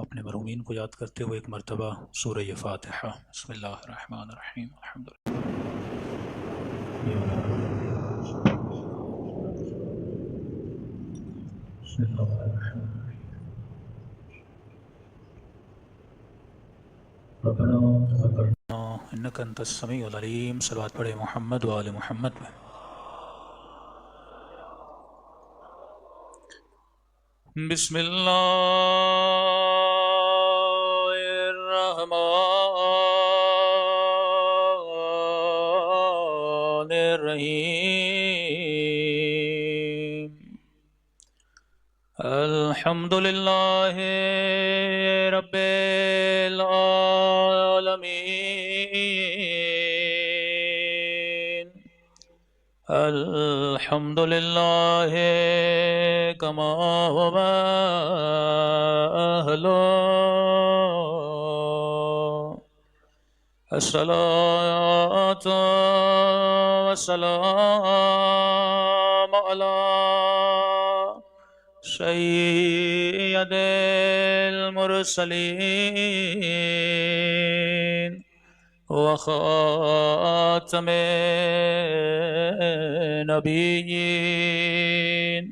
اپنے مرحومین کو یاد کرتے ہوئے ایک مرتبہ سورہ فاتحہ۔ بسم اللہ الرحمن الرحیم الحمدللہ۔ انک انت السمیع العلیم۔ صلوات پڑھے محمد و آل محمد میں۔ بسم اللہ الرحمن الرحیم۔ الحمد للہ رب العالمین۔ الحمد للہ کما هو أهله۔ الصلاة والسلام على سید المرسلین وخاتم النبیین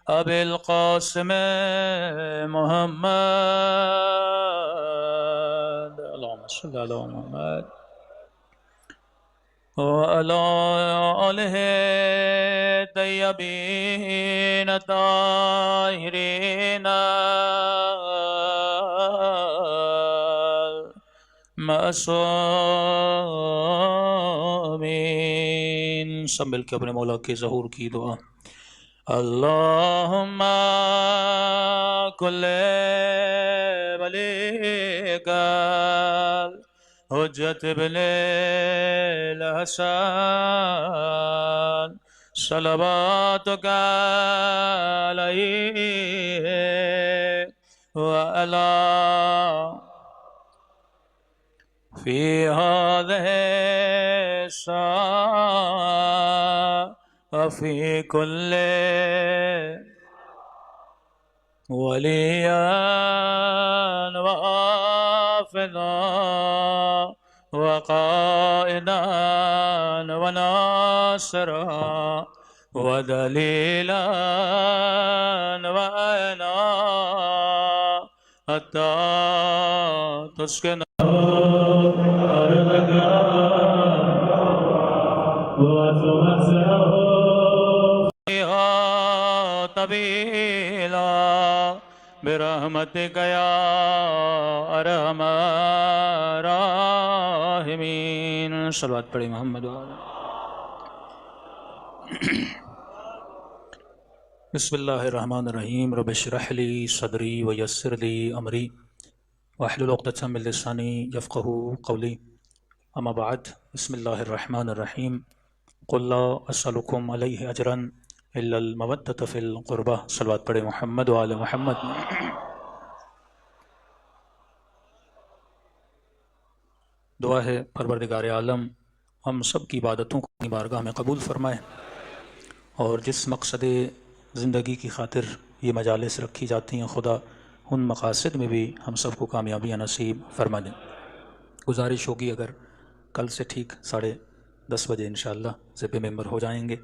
ابی القاسم محمد، اللهم صل علی محمد وعلى آلہ الطیبین الطاہرین المعصومین۔ سب مل کے اپنے مولا کے ظہور کی دعا۔ اللہم کل ولیک حجت ابن الحسن صلواتک علیہ وعلا فی هذه الساعة وفي كل وليا وحافظا وقائدا وناصرا ودليلا وعينا حتى تسكن أرضك وتمتعه فيها طويلا برحمتك يا أرحم الراحمين۔ صلوات پڑھیں محمد وآلہ۔ بسم اللہ الرحمن الرحیم۔ رب اشرح لی صدری ویسر لی امری واحلل عقدۃ من لسانی یفقهوا قولی، اما بعد۔ بسم اللہ الرحمن الرحیم۔ قل لا اسألکم علیہ اجرا الا المودۃ فی القربہ۔ صلوات پڑھے محمد و آل محمد۔ دعا ہے پروردگار عالم ہم سب کی عبادتوں کو اپنی بارگاہ میں قبول فرمائے، اور جس مقصد زندگی کی خاطر یہ مجالس رکھی جاتی ہیں خدا ان مقاصد میں بھی ہم سب کو کامیابیاں نصیب فرما دیں۔ گزارش ہوگی اگر کل سے ٹھیک 10:30 بجے انشاءاللہ ذپِ ممبر ہو جائیں گے۔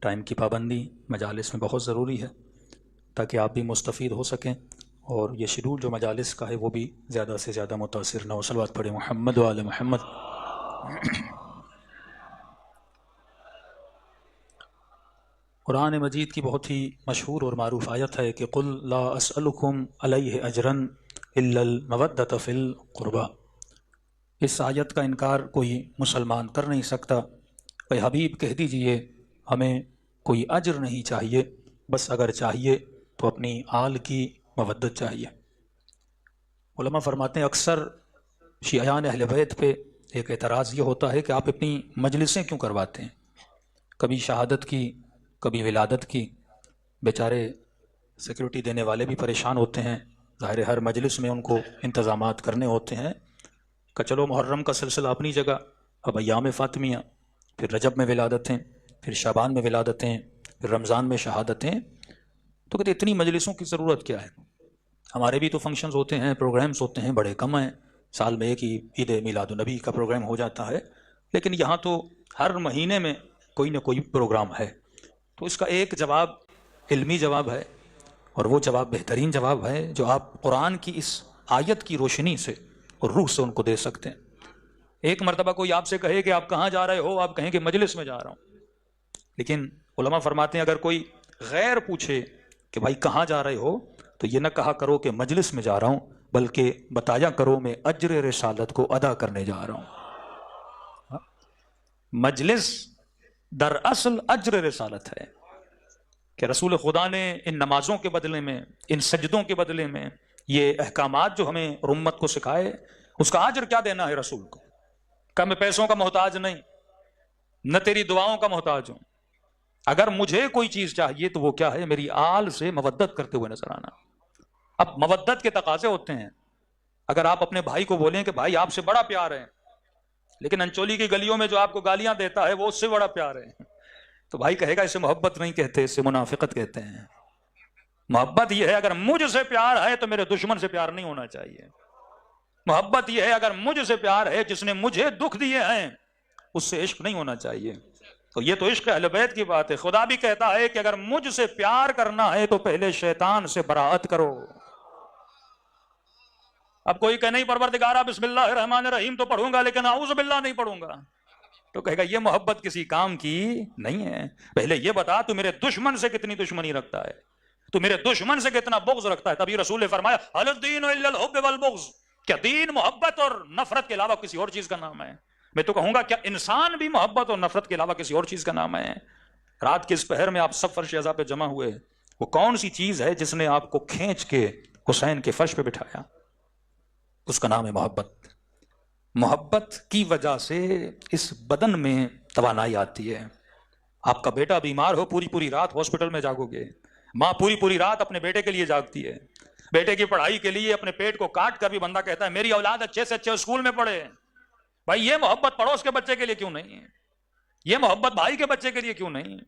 ٹائم کی پابندی مجالس میں بہت ضروری ہے تاکہ آپ بھی مستفید ہو سکیں، اور یہ شیڈول جو مجالس کا ہے وہ بھی زیادہ سے زیادہ متاثر نہ ہو۔ صلوات پڑھیں محمد و آل محمد۔ قرآن مجید کی بہت ہی مشہور اور معروف آیت ہے کہ قل لا اسألکم علیہ اجرا الا المودۃ فی القربہ۔ اس آیت کا انکار کوئی مسلمان کر نہیں سکتا۔ اے حبیب کہہ دیجئے ہمیں کوئی اجر نہیں چاہیے، بس اگر چاہیے تو اپنی آل کی مودت چاہیے۔ علماء فرماتے ہیں اکثر شیعیان اہل بیت پہ ایک اعتراض یہ ہوتا ہے کہ آپ اپنی مجلسیں کیوں کرواتے ہیں، کبھی شہادت کی کبھی ولادت کی۔ بیچارے سیکیورٹی دینے والے بھی پریشان ہوتے ہیں، ظاہر ہر مجلس میں ان کو انتظامات کرنے ہوتے ہیں کہ چلو محرم کا سلسلہ اپنی جگہ، اب ایام فاطمیہ، پھر رجب میں ولادتیں، پھر شعبان میں ولادتیں، پھر رمضان میں شہادتیں، تو کہتے اتنی مجلسوں کی ضرورت کیا ہے؟ ہمارے بھی تو فنکشنز ہوتے ہیں، پروگرامز ہوتے ہیں، بڑے کم ہیں، سال میں ایک ہی عید میلاد النبی کا پروگرام ہو جاتا ہے، لیکن یہاں تو ہر مہینے میں کوئی نہ کوئی پروگرام ہے۔ تو اس کا ایک جواب علمی جواب ہے، اور وہ جواب بہترین جواب ہے جو آپ قرآن کی اس آیت کی روشنی سے اور روح سے ان کو دے سکتے ہیں۔ ایک مرتبہ کوئی آپ سے کہے کہ آپ کہاں جا رہے ہو، آپ کہیں کہ مجلس میں جا رہا ہوں، لیکن علماء فرماتے ہیں اگر کوئی غیر پوچھے کہ بھائی کہاں جا رہے ہو، تو یہ نہ کہا کرو کہ مجلس میں جا رہا ہوں، بلکہ بتایا کرو میں اجر رسالت کو ادا کرنے جا رہا ہوں۔ مجلس دراصل اجر رسالت ہے کہ رسول خدا نے ان نمازوں کے بدلے میں، ان سجدوں کے بدلے میں یہ احکامات جو ہمیں اور امت کو سکھائے، اس کا اجر کیا دینا ہے رسول کو؟ کہ میں پیسوں کا محتاج نہیں، نہ تیری دعاؤں کا محتاج ہوں، اگر مجھے کوئی چیز چاہیے تو وہ کیا ہے؟ میری آل سے مودت کرتے ہوئے نظر آنا۔ اب مودت کے تقاضے ہوتے ہیں، اگر آپ اپنے بھائی کو بولیں کہ بھائی آپ سے بڑا پیار ہے، لیکن انچولی کی گلیوں میں جو آپ کو گالیاں دیتا ہے وہ اس سے بڑا پیار ہے، تو بھائی کہے گا اسے محبت نہیں کہتے، اسے منافقت کہتے ہیں۔ محبت یہ ہے اگر مجھ سے پیار ہے تو میرے دشمن سے پیار نہیں ہونا چاہیے۔ محبت یہ ہے اگر مجھ سے پیار ہے، جس نے مجھے دکھ دیے ہیں اس سے عشق نہیں ہونا چاہیے۔ تو یہ تو عشق اہل بیت کی بات ہے۔ خدا بھی کہتا ہے کہ اگر مجھ سے پیار کرنا ہے تو پہلے شیطان سے براءت کرو۔ اب کوئی کہ نہیں پروردگارہ بسم اللہ الرحمن الرحیم تو پڑھوں گا لیکن اعوذ باللہ نہیں پڑھوں گا، تو کہے گا یہ محبت کسی کام کی نہیں ہے۔ پہلے یہ بتا تو میرے دشمن سے کتنی دشمنی رکھتا ہے، تو میرے دشمن سے کتنا بغض رکھتا ہے۔ تبھی رسول نے فرمایا هل الدین الا الحب والبغض، کیا دین محبت اور نفرت کے علاوہ کسی اور چیز کا نام ہے؟ میں تو کہوں گا کیا انسان بھی محبت اور نفرت کے علاوہ کسی اور چیز کا نام ہے؟ رات کے اس پہر میں آپ سب فرش اعضاء پہ جمع ہوئے، وہ کون سی چیز ہے جس نے آپ کو کھینچ کے حسین کے فرش پہ بٹھایا؟ اس کا نام ہے محبت۔ محبت کی وجہ سے اس بدن میں توانائی آتی ہے۔ آپ کا بیٹا بیمار ہو، پوری پوری رات ہاسپٹل میں جاگو گے، ماں پوری پوری رات اپنے بیٹے کے لیے جاگتی ہے، بیٹے کی پڑھائی کے لیے اپنے پیٹ کو کاٹ کر بھی بندہ کہتا ہے میری اولاد اچھے سے اچھے اسکول میں پڑھے۔ بھائی یہ محبت پڑوس کے بچے کے لیے کیوں نہیں ہے؟ یہ محبت بھائی کے بچے کے لیے کیوں نہیں ہے؟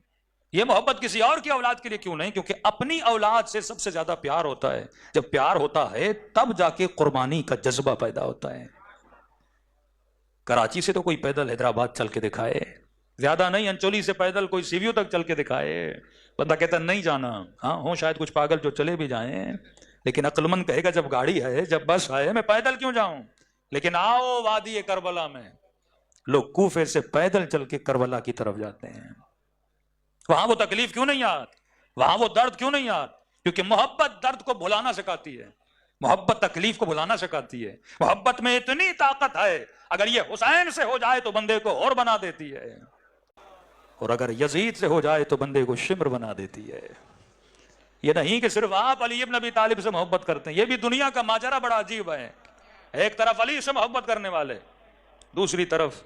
یہ محبت کسی اور کی اولاد کے لیے کیوں نہیں؟ کیونکہ اپنی اولاد سے سب سے زیادہ پیار ہوتا ہے۔ جب پیار ہوتا ہے تب جا کے قربانی کا جذبہ پیدا ہوتا ہے۔ کراچی سے تو کوئی پیدل حیدرآباد چل کے دکھائے، زیادہ نہیں انچولی سے پیدل کوئی سیویو تک چل کے دکھائے، بندہ کہتا نہیں جانا۔ ہاں ہوں شاید کچھ پاگل جو چلے بھی جائیں، لیکن عقل مند کہے گا جب گاڑی ہے، جب بس ہے، میں پیدل کیوں جاؤں؟ لیکن آؤ وادی کربلا میں، لوگ کوفے سے پیدل چل کے کربلا کی طرف جاتے ہیں۔ وہاں وہ تکلیف کیوں نہیں آتی؟ وہاں وہ درد کیوں نہیں آتی؟ کیونکہ محبت درد کو بھلانا سکھاتی ہے، محبت تکلیف کو بھلانا سکھاتی ہے۔ محبت میں اتنی طاقت ہے، اگر یہ حسین سے ہو جائے تو بندے کو اور بنا دیتی ہے، اور اگر یزید سے ہو جائے تو بندے کو شمر بنا دیتی ہے۔ یہ نہیں کہ صرف آپ علی ابن ابی طالب سے محبت کرتے ہیں، یہ بھی دنیا کا ماجرا بڑا عجیب ہے۔ ایک طرف علی سے محبت کرنے والے، دوسری طرف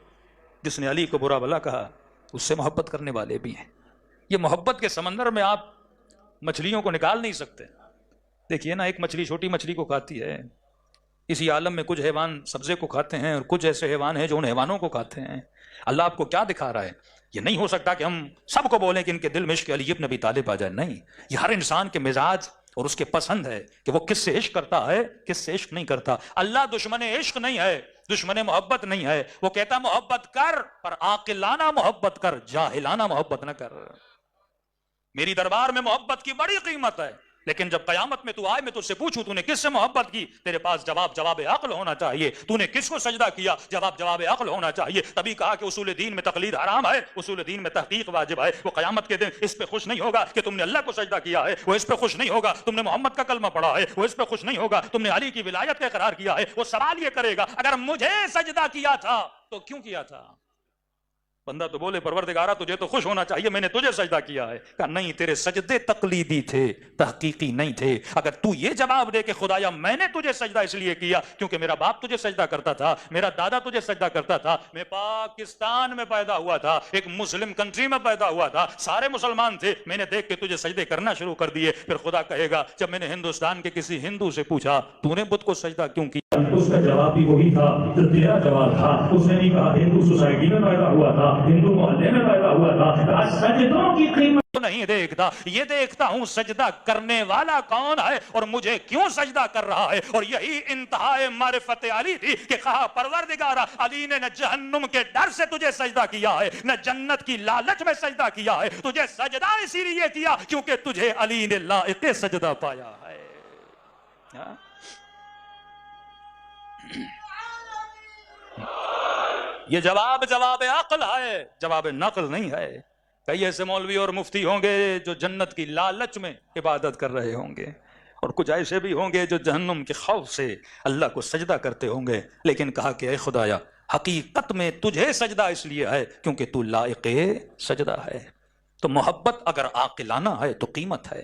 جس نے علی کو برا بھلا کہا اس سے محبت کرنے والے بھی ہیں۔ یہ محبت کے سمندر میں آپ مچھلیوں کو نکال نہیں سکتے۔ دیکھیے نا، ایک مچھلی چھوٹی مچھلی کو کھاتی ہے۔ اسی عالم میں کچھ حیوان سبزے کو کھاتے ہیں اور کچھ ایسے حیوان ہیں جو ان حیوانوں کو کھاتے ہیں۔ اللہ آپ کو کیا دکھا رہا ہے؟ یہ نہیں ہو سکتا کہ ہم سب کو بولیں کہ ان کے دل میں عشق علی ابن ابی طالب آ جائے، نہیں، یہ ہر انسان کے مزاج اور اس کے پسند ہے کہ وہ کس سے عشق کرتا ہے، کس سے عشق نہیں کرتا۔ اللہ دشمن عشق نہیں ہے، دشمن محبت نہیں ہے۔ وہ کہتا محبت کر پر عاقلانہ محبت کر، جاہلانہ محبت نہ کر۔ میری دربار میں محبت کی بڑی قیمت ہے، لیکن جب قیامت میں تو آئے میں تجھ سے پوچھوں تو نے کس سے محبت کی، تیرے پاس جواب عقل ہونا چاہیے۔ تو نے کس کو سجدہ کیا، جواب عقل ہونا چاہیے۔ تبھی کہا کہ اصول دین میں تقلید حرام ہے، اصول دین میں تحقیق واجب ہے۔ وہ قیامت کے دن اس پہ خوش نہیں ہوگا کہ تم نے اللہ کو سجدہ کیا ہے، وہ اس پہ خوش نہیں ہوگا تم نے محمد کا کلمہ پڑھا ہے، وہ اس پہ خوش نہیں ہوگا تم نے علی کی ولایت کا اقرار کیا ہے۔ وہ سوال یہ کرے گا اگر مجھے سجدہ کیا تھا تو کیوں کیا تھا؟ بندہ تو بولے پروردگارہ تجھے تو خوش ہونا چاہیے، میں نے تجھے سجدہ کیا ہے۔ کہا نہیں، تیرے سجدے تقلیدی تھے، تحقیقی نہیں تھے۔ اگر تو یہ جواب دے کہ خدایا میں نے تجھے سجدہ اس لیے کیا کیونکہ میرا باپ تجھے سجدہ کرتا تھا، میرا دادا تجھے سجدہ کرتا تھا، میں پاکستان میں پیدا ہوا تھا، ایک مسلم کنٹری میں پیدا ہوا تھا، سارے مسلمان تھے، میں نے دیکھ کے تجھے سجدے کرنا شروع کر دیے۔ پھر خدا کہے گا جب میں نے ہندوستان کے کسی ہندو سے پوچھا تو نے بت کو سجدہ کیوں کیا، اس کا جواب بھی وہی تھا جو تیرا جواب تھا۔ اس نے نہیں کہا ہندو سوسائٹی میں پیدا ہوا تھا، ہندو محلے میں پیدا ہوا تھا، سجدوں کی قیمت نہیں دیکھتا، یہ دیکھتا ہوں سجدہ کرنے والا کون ہے اور مجھے کیوں سجدہ کر رہا ہے۔ اور یہی انتہائی معرفت علی تھی کہ کہا پروردگارا، علی نے نہ جہنم کے ڈر سے تجھے سجدہ کیا ہے، نہ جنت کی لالچ میں سجدہ کیا ہے، تجھے سجدہ اسی لیے کیا کیونکہ تجھے علی نے لائق سجدہ پایا ہے۔ یہ جواب عقل ہے، جواب نقل نہیں ہے۔ کئی ایسے مولوی اور مفتی ہوں گے جو جنت کی لالچ میں عبادت کر رہے ہوں گے، اور کچھ ایسے بھی ہوں گے جو جہنم کے خوف سے اللہ کو سجدہ کرتے ہوں گے، لیکن کہا کہ اے خدایا، حقیقت میں تجھے سجدہ اس لیے ہے کیونکہ تو لائق سجدہ ہے۔ تو محبت اگر عاقلانہ ہے تو قیمت ہے،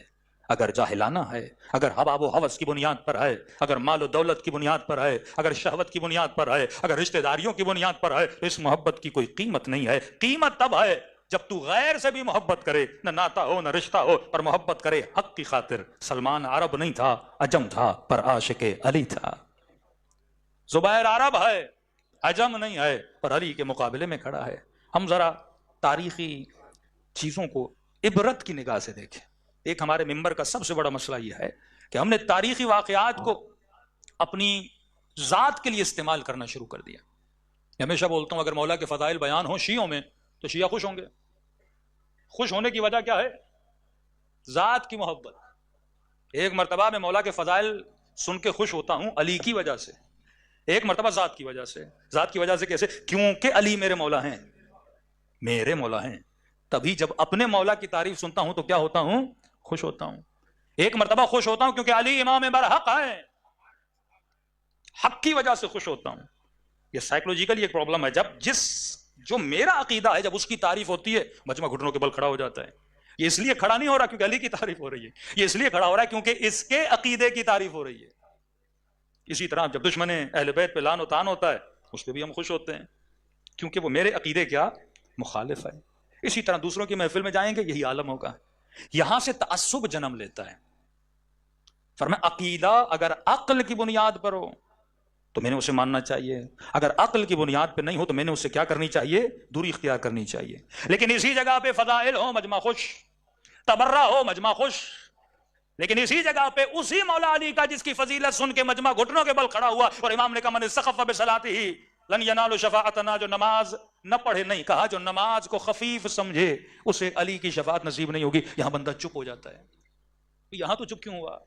اگر جاہلانہ ہے، اگر ہوا و ہوس کی بنیاد پر ہے، اگر مال و دولت کی بنیاد پر ہے، اگر شہوت کی بنیاد پر ہے، اگر رشتہ داریوں کی بنیاد پر ہے، تو اس محبت کی کوئی قیمت نہیں ہے۔ قیمت تب ہے جب تو غیر سے بھی محبت کرے، نہ ناتا ہو نہ رشتہ ہو، پر محبت کرے حق کی خاطر۔ سلمان عرب نہیں تھا، عجم تھا، پر عاشق علی تھا۔ زبیر عرب ہے، عجم نہیں ہے، پر علی کے مقابلے میں کھڑا ہے۔ ہم ذرا تاریخی چیزوں کو عبرت کی نگاہ سے دیکھیں۔ ایک ہمارے ممبر کا سب سے بڑا مسئلہ یہ ہے کہ ہم نے تاریخی واقعات کو اپنی ذات کے لیے استعمال کرنا شروع کر دیا۔ میں ہمیشہ بولتا ہوں اگر مولا کے فضائل بیان ہوں شیعوں میں تو شیعہ خوش ہوں گے۔ خوش ہونے کی وجہ کیا ہے؟ ذات کی محبت۔ ایک مرتبہ میں مولا کے فضائل سن کے خوش ہوتا ہوں علی کی وجہ سے، ایک مرتبہ ذات کی وجہ سے۔ ذات کی وجہ سے کیسے؟ کیونکہ علی میرے مولا ہیں، میرے مولا ہیں۔ تبھی جب اپنے مولا کی تعریف سنتا ہوں تو کیا ہوتا ہوں؟ خوش ہوتا ہوں۔ ایک مرتبہ خوش ہوتا ہوں کیونکہ علی امام برحق ہے، حق کی وجہ سے خوش ہوتا ہوں۔ یہ سائیکولوجیکلی ایک پرابلم ہے، جب جو میرا عقیدہ ہے جب اس کی تعریف ہوتی ہے مجمع گھٹنوں کے بل کھڑا ہو جاتا ہے۔ یہ اس لیے کھڑا نہیں ہو رہا کیونکہ علی کی تعریف ہو رہی ہے، یہ اس لیے کھڑا ہو رہا ہے کیونکہ اس کے عقیدے کی تعریف ہو رہی ہے۔ اسی طرح جب دشمن اہل بیت پہ لعن و طعن ہوتا ہے اس پہ بھی ہم خوش ہوتے ہیں کیونکہ وہ میرے عقیدے کیا مخالف ہے۔ اسی طرح دوسروں کی محفل میں جائیں گے یہی عالم ہوگا، یہاں سے تعصب جنم لیتا ہے۔ فرمایا عقیدہ اگر عقل کی بنیاد پر ہو تو میں نے اسے ماننا چاہیے، اگر عقل کی بنیاد پہ نہیں ہو تو میں نے اسے کیا کرنی چاہیے؟ دوری اختیار کرنی چاہیے۔ لیکن اسی جگہ پہ فضائل ہو مجمع خوش، تبرہ ہو مجمع خوش، لیکن اسی جگہ پہ اسی مولا علی کا جس کی فضیلت سن کے مجمع گھٹنوں کے بل کھڑا ہوا اور امام نے کہا من استخف بصلاته لن ینال شفاعتنا، جو نماز نہ پڑھے، نہیں کہا جو نماز کو خفیف سمجھے اسے علی کی شفاعت نصیب نہیں ہوگی۔ یہاں بندہ چپ ہو جاتا ہے، یہاں تو چپ کیوں ہوا؟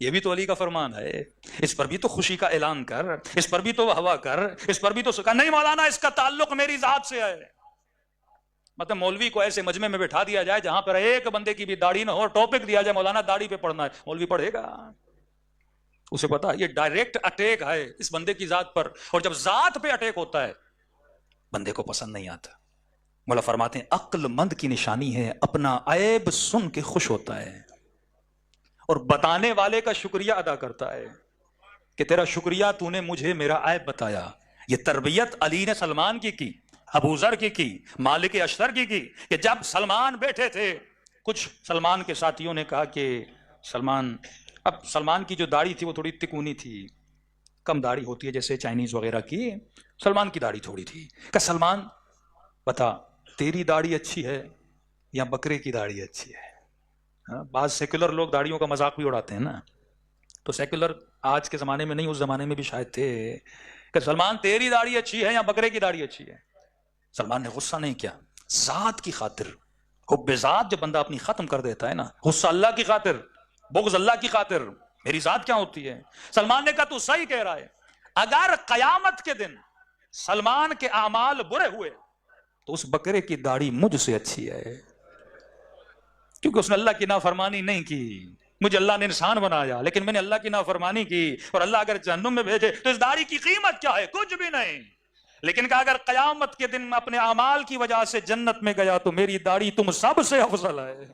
یہ بھی تو علی کا فرمان ہے، اس پر بھی تو خوشی کا اعلان کر، اس پر بھی تو ہوا کر، اس پر بھی تو سکا۔ نہیں مولانا اس کا تعلق میری ذات سے ہے۔ مطلب مولوی کو ایسے مجمع میں بٹھا دیا جائے جہاں پر ایک بندے کی بھی داڑھی نہ ہو، ٹاپک دیا جائے مولانا داڑھی پہ پڑھنا ہے، مولوی پڑھے گا؟ اسے پتا یہ ڈائریکٹ اٹیک ہے اس بندے کی ذات پر، اور جب ذات پہ اٹیک ہوتا ہے بندے کو پسند نہیں آتا۔ مولا فرماتے ہیں عقل مند کی نشانی ہے اپنا عیب سن کے خوش ہوتا ہے اور بتانے والے کا شکریہ ادا کرتا ہے کہ تیرا شکریہ تو نے مجھے میرا عیب بتایا۔ یہ تربیت علی نے سلمان کی، ابو ذر کی، مالک اشتر کی کہ جب سلمان بیٹھے تھے کچھ سلمان کے ساتھیوں نے کہا کہ سلمان کی جو داڑھی تھی وہ تھوڑی تکونی تھی، کم داڑھی ہوتی ہے جیسے چائنیز وغیرہ کی، سلمان کی داڑھی تھوڑی تھی۔ کہ سلمان بتا تیری داڑھی اچھی ہے یا بکرے کی داڑھی اچھی ہے؟ بعض سیکولر لوگ داڑھیوں کا مذاق بھی اڑاتے ہیں نا، تو سیکولر آج کے زمانے میں نہیں اس زمانے میں بھی شاید تھے کہ سلمان تیری داڑھی اچھی ہے یا بکرے کی داڑھی اچھی ہے؟ سلمان نے غصہ نہیں کیا، ذات کی خاطر، حب ذات جب بندہ اپنی ختم کر دیتا ہے نا، غصہ اللہ کی خاطر، بغض اللہ کی خاطر، میری ذات کیا ہوتی ہے؟ سلمان نے کہا تو صحیح کہہ رہا ہے، اگر قیامت کے دن سلمان کے اعمال برے ہوئے تو اس بکرے کی داڑھی مجھ سے اچھی ہے، کیونکہ اس نے اللہ کی نافرمانی نہیں کی۔ مجھے اللہ نے انسان بنایا لیکن میں نے اللہ کی نافرمانی کی، اور اللہ اگر جہنم میں بھیجے تو اس داڑھی کی قیمت کیا ہے؟ کچھ بھی نہیں۔ لیکن کہ اگر قیامت کے دن میں اپنے اعمال کی وجہ سے جنت میں گیا تو میری داڑھی تم سب سے افضل ہے۔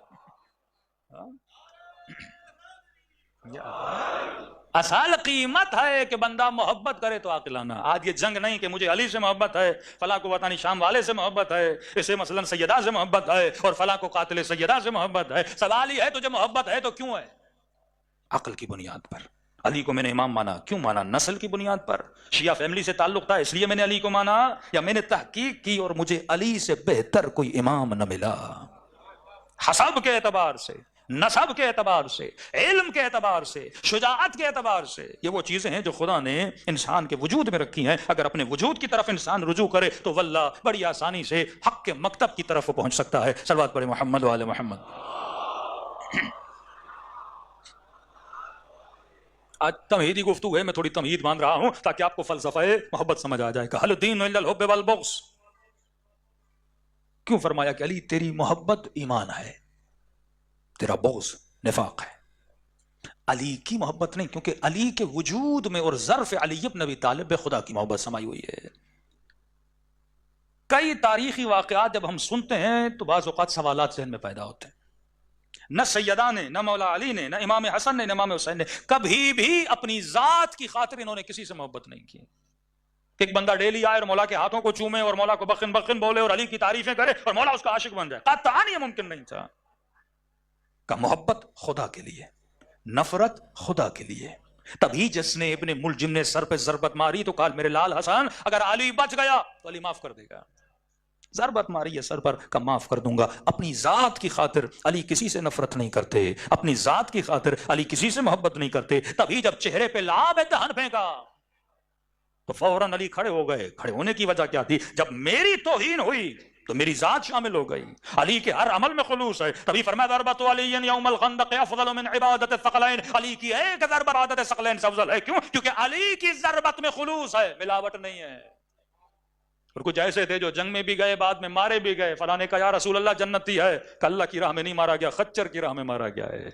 اصل قیمت ہے کہ بندہ محبت کرے تو عاقلانہ۔ آج یہ جنگ نہیں کہ مجھے علی سے محبت ہے، فلاں کو وطنی شام والے سے محبت ہے، اسے مثلا سیدہ سے محبت ہے، اور فلاں کو قاتل سیدہ سے محبت ہے۔ سوال یہ ہے تجھے محبت ہے تو کیوں ہے؟ عقل کی بنیاد پر۔ علی کو میں نے امام مانا، کیوں مانا؟ نسل کی بنیاد پر، شیعہ فیملی سے تعلق تھا اس لیے میں نے علی کو مانا، یا میں نے تحقیق کی اور مجھے علی سے بہتر کوئی امام نہ ملا؟ حسب کے اعتبار سے، نسب کے اعتبار سے، علم کے اعتبار سے، شجاعت کے اعتبار سے، یہ وہ چیزیں ہیں جو خدا نے انسان کے وجود میں رکھی ہیں۔ اگر اپنے وجود کی طرف انسان رجوع کرے تو واللہ بڑی آسانی سے حق کے مکتب کی طرف وہ پہنچ سکتا ہے۔ صلوات پڑھے محمد وآل محمد۔ آج تمہیدی گفتگو ہے، میں تھوڑی تمہید باندھ رہا ہوں تاکہ آپ کو فلسفہ محبت سمجھ آ جائے۔ کہ حل الدین الا الحب والبغض، کیوں فرمایا کہ علی تیری محبت ایمان ہے، تیرا بغض نفاق ہے۔ علی کی محبت نہیں، کیونکہ علی کے وجود میں اور ظرف علی ابن ابی طالب خدا کی محبت سمائی ہوئی ہے۔ کئی تاریخی واقعات جب ہم سنتے ہیں تو بعض اوقات سوالات ذہن میں پیدا ہوتے ہیں۔ نہ سیدہ نے، نہ مولا علی نے، نہ امام حسن نے، نہ امام حسین نے کبھی بھی اپنی ذات کی خاطر انہوں نے کسی سے محبت نہیں کی۔ ایک بندہ ڈیلی آئے اور مولا کے ہاتھوں کو چومے اور مولا کو بخن بخن بولے اور علی کی تعریفیں کرے اور مولا اس کا عاشق بن جائے، قطعاً یہ ممکن نہیں تھا۔ کہ محبت خدا کے لیے، نفرت خدا کے لیے۔ تبھی جس نے ابن ملجم نے سر پہ ضربت ماری تو کہا میرے لال حسن اگر علی بچ گیا تو علی معاف کر دے گا۔ ضربت ماری ہے سر پر، کا معاف کر دوں گا۔ اپنی ذات کی خاطر علی کسی سے نفرت نہیں کرتے، اپنی ذات کی خاطر علی کسی سے محبت نہیں کرتے۔ تبھی جب چہرے پہ لعاب دہن پھینکا تو فوراً علی کھڑے ہو گئے۔ کھڑے ہونے کی وجہ کیا تھی؟ جب میری توہین ہوئی تو میری ذات شامل ہو گئی۔ علی کے ہر عمل میں خلوص ہے۔ تبھی فرمایا ضربت علی یوم الخندق افضل من عبادت الثقلین، علی کی ایک ضربت عبادت ثقلین سے افضل ہے۔ کیوں؟ کیونکہ علی کی ضربت میں خلوص ہے، ملاوٹ نہیں ہے۔ اور کچھ ایسے تھے جو جنگ میں بھی گئے، بعد میں مارے بھی گئے۔ فلاں نے کہا یا رسول اللہ جنتی ہے، کہ اللہ کی راہ میں نہیں مارا گیا، خچر کی راہ میں مارا گیا ہے۔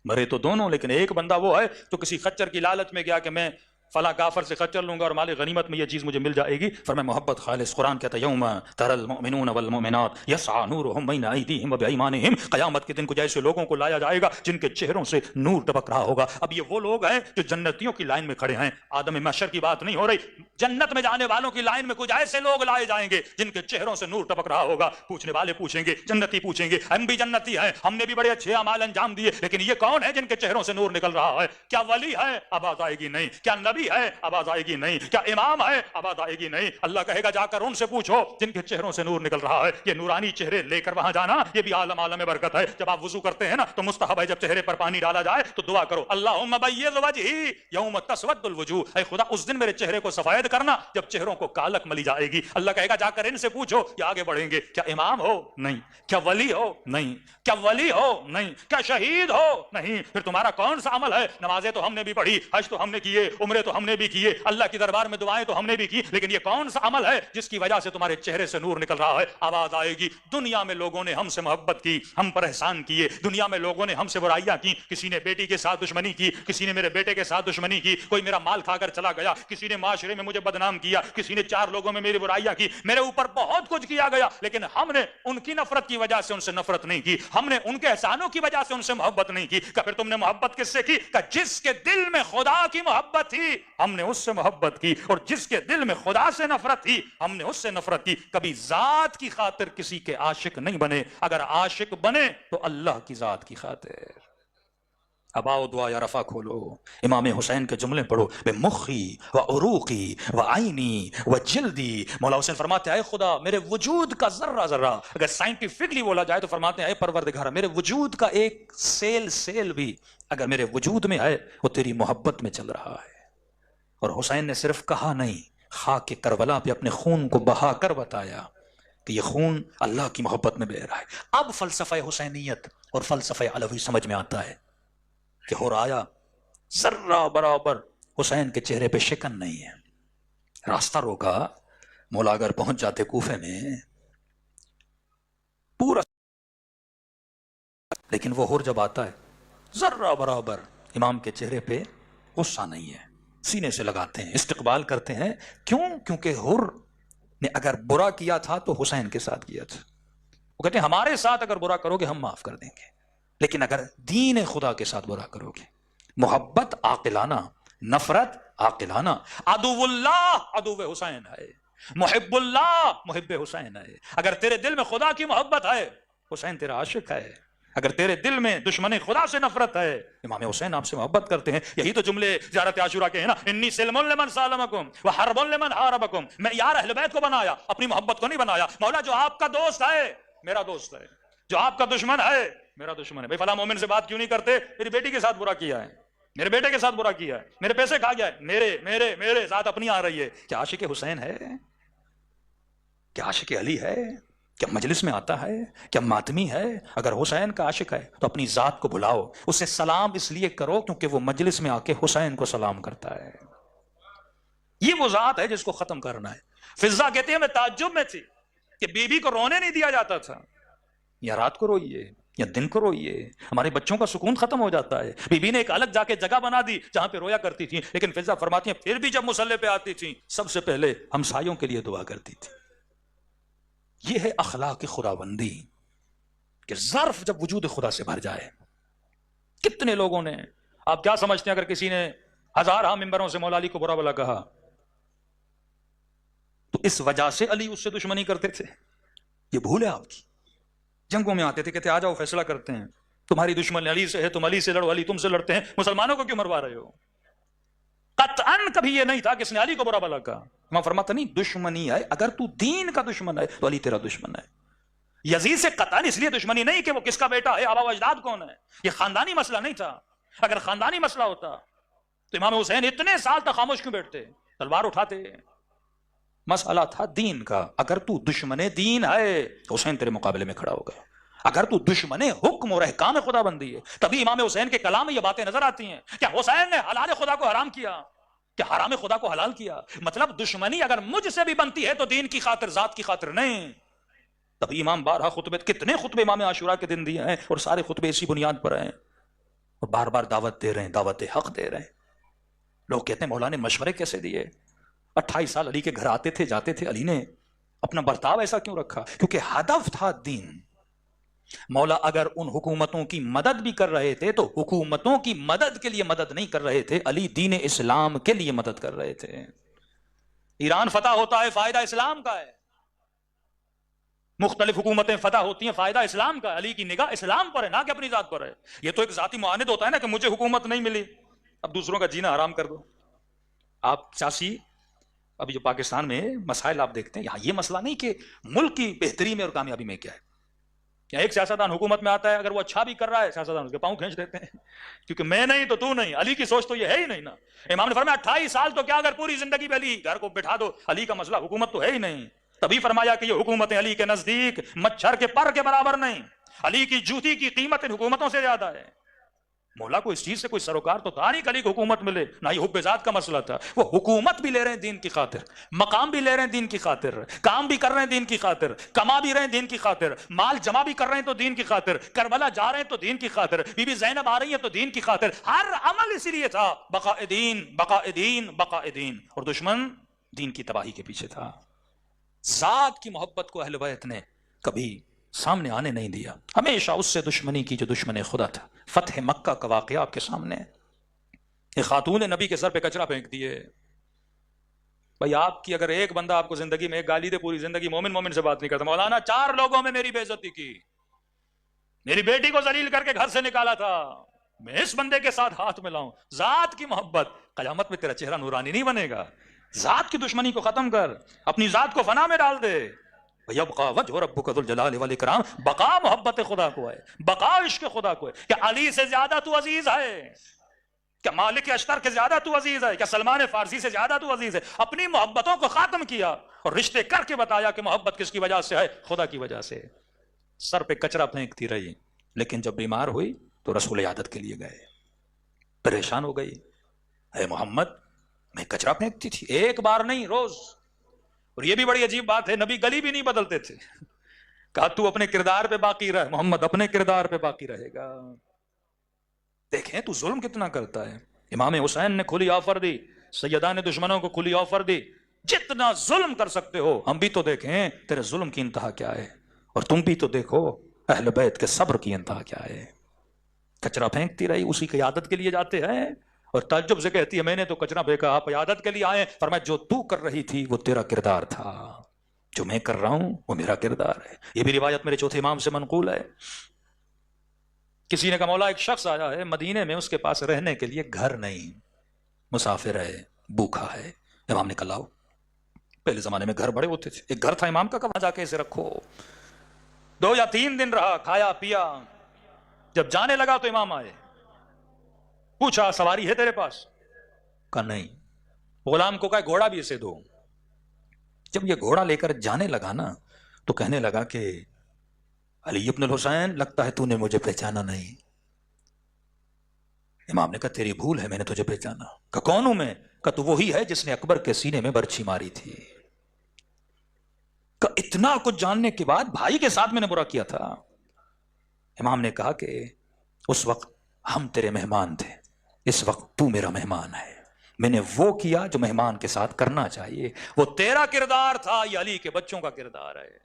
مرے تو دونوں، لیکن ایک بندہ وہ ہے تو کسی خچر کی لالچ میں گیا کہ میں فلاں کافر سے خچر لوں گا اور مال غنیمت میں یہ چیز مجھے مل جائے گی۔ فرمایا محبت خالص۔ قرآن کہتا ہے یوم تری المؤمنون والمؤمنات یسعی نورهم بین ایدیہم وبایمانہم، قیامت کے دن کچھ ایسے لوگوں کو لایا جائے گا جن کے چہروں سے نور ٹپک رہا ہوگا۔ اب یہ وہ لوگ ہیں جو جنتیوں کی لائن میں کھڑے ہیں، عالم محشر کی بات نہیں ہو رہی۔ جنت میں جانے والوں کی لائن میں کچھ ایسے لوگ لائے جائیں گے جن کے چہروں سے نور ٹپک رہا ہوگا۔ پوچھنے والے پوچھیں گے، جنتی پوچھیں گے ہم بھی جنتی ہیں، ہم نے بھی بڑے اچھے اعمال انجام دیے، لیکن یہ کون ہے جن کے چہروں سے نور نکل رہا ہے؟ کیا ولی ہے؟ آواز آئے گی نہیں۔ کیا نبی ہے؟ آواز آئے گی نہیں۔ کیا امام ہے؟ آواز آئے گی نہیں۔ اللہ کہے گا جا کر ان سے پوچھو جن کے چہروں سے نور نکل رہا ہے۔ یہ نورانی چہرے لے کر وہاں جانا یہ بھی عالم برکت ہے۔ جب آپ وضو کرتے ہیں نا تو مستحب ہے جب چہرے پر پانی ڈالا جائے تو دعا کرو اللہم بیض وجہی یوم تسود الوجوہ، اے خدا اس دن میرے چہرے کو سفید کرنا جب چہروں کو کالک ملی جائے گی۔ اللہ کہے گا جا کر ان سے پوچھو، یہ آگے بڑھیں گے، کیا امام ہو؟ نہیں۔ کیا ولی ہو؟ نہیں۔ کیا ولی ہو؟ نہیں۔ کیا شہید ہو؟ نہیں۔ پھر تمہارا کون سا عمل ہے؟ نمازیں تو ہم نے بھی پڑھی، حج تو ہم نے کیے، عمرے تو ہم نے بھی کیے، اللہ کی دربار میں دعائیں تو ہم نے بھی کی، لیکن یہ کون سا عمل ہے جس کی وجہ سے تمہارے چہرے سے نور نکل رہا ہے؟ آواز آئے گی دنیا میں لوگوں نے ہم سے محبت کی، ہم پر احسان کیے، دنیا میں لوگوں نے ہم سے برائیاں کی، کسی نے بیٹی کے ساتھ دشمنی کی، کسی نے میرے بیٹے کے ساتھ دشمنی کی، کوئی میرا مال کھا کر چلا گیا، کسی نے معاشرے میں مجھے بدنام کیا، کسی نے چار لوگوں میں میری برائیاں کی، میرے اوپر بہت کچھ کیا گیا، لیکن ہم نے ان کی نفرت کی وجہ سے ان سے نفرت نہیں کی، ہم نے ان کے احسانوں کی وجہ سے ان سے محبت نہیں کی۔ کہ پھر تم نے محبت کس سے کی؟ کہ جس کے دل میں خدا کی محبت تھی ہم نے اس سے محبت کی، اور جس کے دل میں خدا سے نفرت تھی ہم نے اس سے نفرت کی۔ کبھی ذات کی خاطر کسی کے عاشق نہیں بنے، اگر عاشق بنے تو اللہ کی ذات کی خاطر۔ اب آؤ دعا یا رفع کھولو، امام حسین کے جملے پڑھو، بے مخی و عروقی و عینی و جلدی۔ مولا حسین فرماتے ہیں اے خدا میرے وجود کا ذرہ ذرہ، اگر سائنٹیفکلی بولا جائے تو فرماتے ہیں اے پروردگار میرے وجود کا ایک سیل بھی اگر میرے وجود میں ہے وہ تیری محبت میں چل رہا ہے۔ اور حسین نے صرف کہا نہیں، خاک کربلا پہ اپنے خون کو بہا کر بتایا کہ یہ خون اللہ کی محبت میں بہہ رہا ہے۔ اب فلسفہ حسینیت اور فلسفہ علوی سمجھ میں آتا ہے کہ ہو رہا ذرہ برابر حسین کے چہرے پہ شکن نہیں ہے۔ راستہ روکا، مولا اگر پہنچ جاتے کوفے میں پورا، لیکن وہ ہور جب آتا ہے ذرہ برابر امام کے چہرے پہ غصہ نہیں ہے، سینے سے لگاتے ہیں، استقبال کرتے ہیں۔ کیوں؟ کیونکہ ہر نے اگر برا کیا تھا تو حسین کے ساتھ کیا تھا۔ وہ کہتے ہیں ہمارے ساتھ اگر برا کرو گے ہم معاف کر دیں گے، لیکن اگر دین خدا کے ساتھ برا کرو گے، محبت عاقلانہ، نفرت عاقلانہ۔ عدو اللہ عدو حسین ہے، محب اللہ محب حسین ہے۔ اگر تیرے دل میں خدا کی محبت ہے حسین تیرا عاشق ہے، اگر تیرے دل میں دشمن خدا سے نفرت ہے امام حسین آپ سے محبت کرتے ہیں۔ یہی تو جملے زیارت عاشورہ کے ہیں نا، انی سلم لمن سالمکم وحرب لمن حاربکم، میں یار اہل بیت کو بنایا، اپنی محبت کو نہیں بنایا۔ مولا جو آپ کا دوست ہے میرا دوست ہے، جو آپ کا دشمن ہے میرا دشمن ہے. بھائی فلاں مومن سے بات کیوں نہیں کرتے؟ میری بیٹی کے ساتھ برا کیا ہے, میرے بیٹے کے ساتھ برا کیا ہے, میرے پیسے کھا گیا ہے, میرے میرے میرے ساتھ اپنی آ رہی ہے. کیا عاشق حسین ہے؟ کیا عاشق علی ہے؟ کیا مجلس میں آتا ہے؟ کیا ماتمی ہے؟ اگر حسین کا عاشق ہے تو اپنی ذات کو بلاؤ, اسے سلام اس لیے کرو کیونکہ وہ مجلس میں آ کے حسین کو سلام کرتا ہے. یہ وہ ذات ہے جس کو ختم کرنا ہے. فضا کہتے ہیں میں تعجب میں تھی کہ بی بی کو رونے نہیں دیا جاتا تھا. یا رات کو روئیے یا دن کو روئیے, ہمارے بچوں کا سکون ختم ہو جاتا ہے. بی بی نے ایک الگ جا کے جگہ بنا دی جہاں پہ رویا کرتی تھی, لیکن فضا فرماتی ہیں پھر بھی جب مصلے پہ آتی تھی سب سے پہلے ہمسایوں کے لیے دعا کرتی تھی. یہ ہے اخلاق خداوندی کہ ظرف جب وجود خدا سے بھر جائے. کتنے لوگوں نے, آپ کیا سمجھتے ہیں اگر کسی نے ہزارہ ممبروں سے مولا علی کو برا بلا کہا تو اس وجہ سے علی اس سے دشمنی کرتے تھے؟ یہ بھول ہے آپ کی. جنگوں میں آتے تھے, کہتے آ جاؤ فیصلہ کرتے ہیں, تمہاری دشمن علی سے ہے, تم علی سے لڑو, علی تم سے لڑتے ہیں, مسلمانوں کو کیوں مروا رہے ہو؟ قطعاً کبھی یہ نہیں تھا کہ اس نے علی کو برا بلا کہا. میں فرماتا نہیں دشمنی ہے, اگر تو دین کا دشمن ہے تو علی تیرا دشمن ہے. یزید سے قطعاً اس لیے دشمنی نہیں کہ وہ کس کا بیٹا ہے, آبا و اجداد کون ہے, یہ خاندانی مسئلہ نہیں تھا. اگر خاندانی مسئلہ ہوتا تو امام حسین اتنے سال تک خاموش کیوں بیٹھتے, تلوار اٹھاتے؟ مسئلہ تھا دین کا. اگر تو دشمن دین ہے تو حسین تیرے مقابلے میں کھڑا ہوگا. اگر تو دشمن حکم اور احکام خدا بندی ہے, تبھی امام حسین کے کلام میں یہ باتیں نظر آتی ہیں. کیا حسین نے حلال خدا کو حرام کیا؟ کیا حرام خدا کو حلال کیا؟ مطلب دشمنی اگر مجھ سے بھی بنتی ہے تو دین کی خاطر, ذات کی خاطر نہیں. تبھی امام بارہ خطبے, کتنے خطبے امام عاشورہ کے دن دیے ہیں, اور سارے خطبے اسی بنیاد پر ہیں, اور بار بار دعوت دے رہے ہیں, دعوت حق دے رہے ہیں. لوگ کہتے ہیں مولا نے مشورے کیسے دیے؟ 28 سال علی کے گھر آتے تھے جاتے تھے, علی نے اپنا برتاؤ ایسا کیوں رکھا؟ کیونکہ ہدف تھا دین. مولا اگر ان حکومتوں کی مدد بھی کر رہے تھے تو حکومتوں کی مدد کے لیے مدد نہیں کر رہے تھے, علی دین اسلام کے لیے مدد کر رہے تھے. ایران فتح ہوتا ہے فائدہ اسلام کا ہے, مختلف حکومتیں فتح ہوتی ہیں فائدہ اسلام کا, علی کی نگاہ اسلام پر ہے نہ کہ اپنی ذات پر ہے. یہ تو ایک ذاتی معاند ہوتا ہے نا کہ مجھے حکومت نہیں ملی, اب دوسروں کا جینا حرام کر دو. آپ چاسی ابھی جو پاکستان میں مسائل آپ دیکھتے ہیں, یہاں یہ مسئلہ نہیں کہ ملک کی بہتری میں اور کامیابی میں کیا ہے. یا ایک سیاستدان حکومت میں آتا ہے, اگر وہ اچھا بھی کر رہا ہے سیاستدان اس کے پاؤں کھینچ دیتے ہیں, کیونکہ میں نہیں تو تو نہیں. علی کی سوچ تو یہ ہے ہی نہیں نا. امام نے فرمایا 28 سال تو کیا, اگر پوری زندگی میں علی گھر کو بٹھا دو, علی کا مسئلہ حکومت تو ہے ہی نہیں. تبھی فرمایا کہ یہ حکومتیں علی کے نزدیک مچھر کے پر کے برابر نہیں, علی کی جوتی کی قیمت ان حکومتوں سے زیادہ ہے. مولا کو اس چیز سے کوئی سروکار تو تھا نہیں کہ علی کو حکومت ملے, نہ یہ حب ذات کا مسئلہ تھا. وہ حکومت بھی لے رہے ہیں دین کی خاطر, مقام بھی لے رہے ہیں دین کی خاطر, کام بھی کر رہے ہیں دین کی خاطر, کما بھی رہے ہیں دین کی خاطر, مال جمع بھی کر رہے ہیں تو دین کی خاطر, کربلا جا رہے ہیں تو دین کی خاطر, بی بی زینب آ رہی ہے تو دین کی خاطر. ہر عمل اسی لیے تھا, بقاء دین بقاء دین بقاء دین. اور دشمن دین کی تباہی کے پیچھے تھا. ذات کی محبت کو اہل بیت نے کبھی سامنے آنے نہیں دیا, ہمیشہ اس سے دشمنی کی جو دشمن خدا تھا. فتح مکہ کا واقعہ آپ کے سامنے, ایک خاتون نبی کے سر پہ کچرا پھینک دیے. بھائی آپ کی اگر ایک بندہ آپ کو زندگی میں ایک گالی دے, پوری زندگی مومن مومن سے بات نہیں کرتا. مولانا 4 لوگوں میں میری بے عزتی کی, میری بیٹی کو ذلیل کر کے گھر سے نکالا تھا, میں اس بندے کے ساتھ ہاتھ ملاؤں. ذات کی محبت, قیامت میں تیرا چہرہ نورانی نہیں بنے گا. ذات کی دشمنی کو ختم کر, اپنی ذات کو فنا میں ڈال دے. وَيَبْقَى وَجْهُ رَبُّكَ ذُو الْجَلَالِ وَالْإِكْرَامِ. بقا محبت خدا کو ہے, بقا عشق خدا کو ہے. کیا علی سے زیادہ تو عزیز ہے؟ کیا مالک اشتر کے زیادہ تو عزیز ہے؟ کیا سلمان فارسی سے زیادہ تو عزیز ہے؟ اپنی محبتوں کو ختم کیا اور رشتے کر کے بتایا کہ محبت کس کی وجہ سے ہے, خدا کی وجہ سے. سر پہ کچرا پھینکتی رہی, لیکن جب بیمار ہوئی تو رسول عیادت کے لیے گئے. پریشان ہو گئی, اے محمد میں کچرا پھینکتی تھی, ایک بار نہیں روز. اور یہ بھی بڑی عجیب بات ہے, نبی گلی بھی نہیں بدلتے تھے. کہا تو اپنے کردار پہ باقی رہ, محمد اپنے کردار پہ باقی رہے گا. دیکھیں تو ظلم کتنا کرتا ہے. امام حسین نے کھلی آفر دی, سیدہ نے دشمنوں کو کھلی آفر دی, جتنا ظلم کر سکتے ہو. ہم بھی تو دیکھیں تیرے ظلم کی انتہا کیا ہے, اور تم بھی تو دیکھو اہل بیت کے صبر کی انتہا کیا ہے. کچرا پھینکتی رہی, اسی کی عادت کے لیے جاتے ہیں, اور تعجب سے کہتی ہے میں نے تو کچرا پھینکا, آپ عیادت کے لیے آئے. فرمایا جو تو کر رہی تھی وہ تیرا کردار تھا, جو میں کر رہا ہوں وہ میرا کردار ہے. یہ بھی روایت میرے چوتھے امام سے منقول ہے. کسی نے کہا مولا ایک شخص آیا ہے مدینے میں, اس کے پاس رہنے کے لیے گھر نہیں, مسافر ہے, بھوکا ہے. امام نے کہا لاؤ. پہلے زمانے میں گھر بڑے ہوتے تھے, ایک گھر تھا امام کا, کہاں جا کے اسے رکھو. 2 یا 3 دن رہا، کھایا پیا، جب جانے لگا تو امام آئے، پوچھا سواری ہے تیرے پاس؟ کہا نہیں۔ غلام کو کہا گھوڑا بھی اسے دو۔ جب یہ گھوڑا لے کر جانے لگا نا تو کہنے لگا کہ علی ابن الحسین لگتا ہے تو نے مجھے پہچانا نہیں۔ امام نے کہا تیری بھول ہے، میں نے تجھے پہچانا۔ کہا کون ہوں میں؟ کہا تو وہی ہے جس نے اکبر کے سینے میں برچھی ماری تھی۔ کہا اتنا کچھ جاننے کے بعد بھائی کے ساتھ میں نے برا کیا تھا؟ امام نے کہا کہ اس وقت ہم تیرے مہمان تھے، اس وقت تو میرا مہمان ہے، میں نے وہ کیا جو مہمان کے ساتھ کرنا چاہیے، وہ تیرا کردار تھا، یہ علی کے بچوں کا کردار ہے۔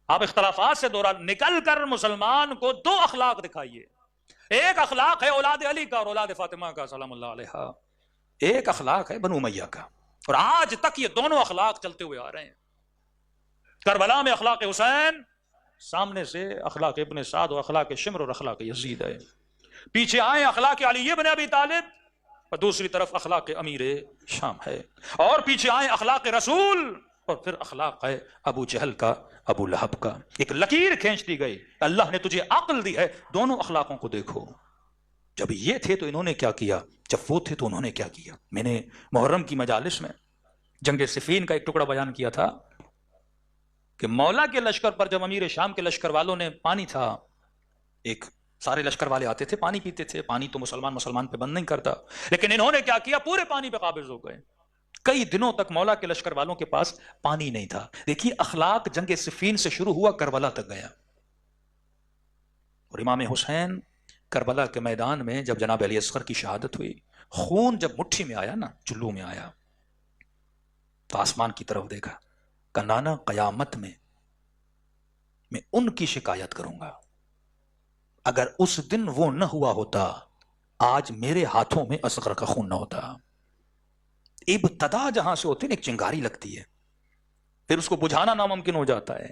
آپ اختلافات سے دوران نکل کر مسلمان کو 2 اخلاق دکھائیے۔ ایک اخلاق ہے اولاد علی کا اور اولاد فاطمہ کا سلام اللہ علیہا، ایک اخلاق ہے بنو امیہ کا، اور آج تک یہ دونوں اخلاق چلتے ہوئے آ رہے ہیں۔ کربلا میں اخلاق حسین، سامنے سے اخلاق ابن سعد اور اخلاق شمر اور اخلاق یزید ہے، پیچھے آئے اخلاق علی ابن ابی طالب اور دوسری طرف اخلاق امیر شام ہے، اور پیچھے آئے اخلاق رسول اور پھر اخلاق ہے ابو جہل کا، ابو لہب کا۔ ایک لکیر کھینچ دی گئی، اللہ نے تجھے عقل دی ہے، دونوں اخلاقوں کو دیکھو۔ جب یہ تھے تو انہوں نے کیا کیا، جب وہ تھے تو انہوں نے کیا کیا۔ میں نے محرم کی مجالس میں جنگ صفین کا ایک ٹکڑا بیان کیا تھا کہ مولا کے لشکر پر جب امیر شام کے لشکر والوں نے، پانی تھا، ایک سارے لشکر والے آتے تھے پانی پیتے تھے، پانی تو مسلمان پہ بند نہیں کرتا، لیکن انہوں نے کیا کیا، پورے پانی پہ قابض ہو گئے۔ کئی دنوں تک مولا کے لشکر والوں کے پاس پانی نہیں تھا۔ دیکھیے اخلاق جنگ صفین سے شروع ہوا، کربلا تک گیا، اور امام حسین کربلا کے میدان میں جب جناب علی اصغر کی شہادت ہوئی، خون جب مٹھی میں آیا نا، چلو میں آیا، تو آسمان کی طرف دیکھا، کہ نانا قیامت میں ان کی شکایت کروں گا، اگر اس دن وہ نہ ہوا ہوتا آج میرے ہاتھوں میں اصغر کا خون نہ ہوتا۔ ابتدا جہاں سے ہوتی ہے ایک چنگاری لگتی ہے، پھر اس کو بجھانا ناممکن ہو جاتا ہے۔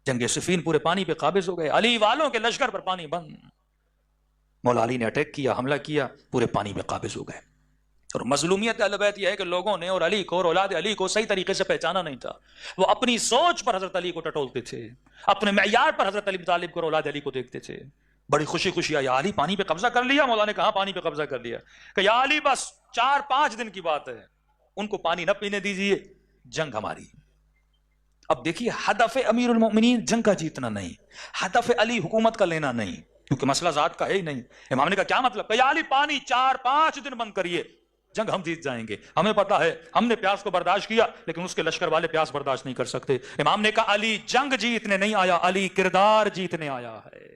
جنگ صفین پورے پانی پہ قابض ہو گئے، علی والوں کے لشکر پر پانی بند، مولا علی نے اٹیک کیا، حملہ کیا، پورے پانی پہ قابض ہو گئے۔ اور مظلومیت اہل بیت یہ ہے کہ لوگوں نے اور علی کو اور اولاد علی کو صحیح طریقے سے پہچانا نہیں تھا، وہ اپنی سوچ پر حضرت علی کو ٹٹولتے تھے، اپنے معیار پر حضرت علی طالب کو اور اولاد علی کو دیکھتے تھے۔ بڑی خوشی خوشی آیا، یا علی پانی پہ قبضہ کر لیا؟ مولا نے کہا پانی پہ قبضہ کر لیا۔ کہ یا علی بس 4-5 دن کی بات ہے، ان کو پانی نہ پینے دیجئے، جنگ ہماری۔ اب دیکھیے ہدف امیر المؤمنین جنگ کا جیتنا نہیں، ہدف علی حکومت کا لینا نہیں، کیونکہ مسئلہ ذات کا ہے ہی نہیں۔ امام نے کہا کیا مطلب؟ کہ یا علی پانی 4-5 دن بند کریے، جنگ ہم جیت جائیں گے، ہمیں پتا ہے، ہم نے پیاس کو برداشت کیا لیکن اس کے لشکر والے پیاس برداشت نہیں کر سکتے۔ امام نے کہا علی جنگ جیتنے نہیں آیا، علی کردار جیتنے آیا ہے،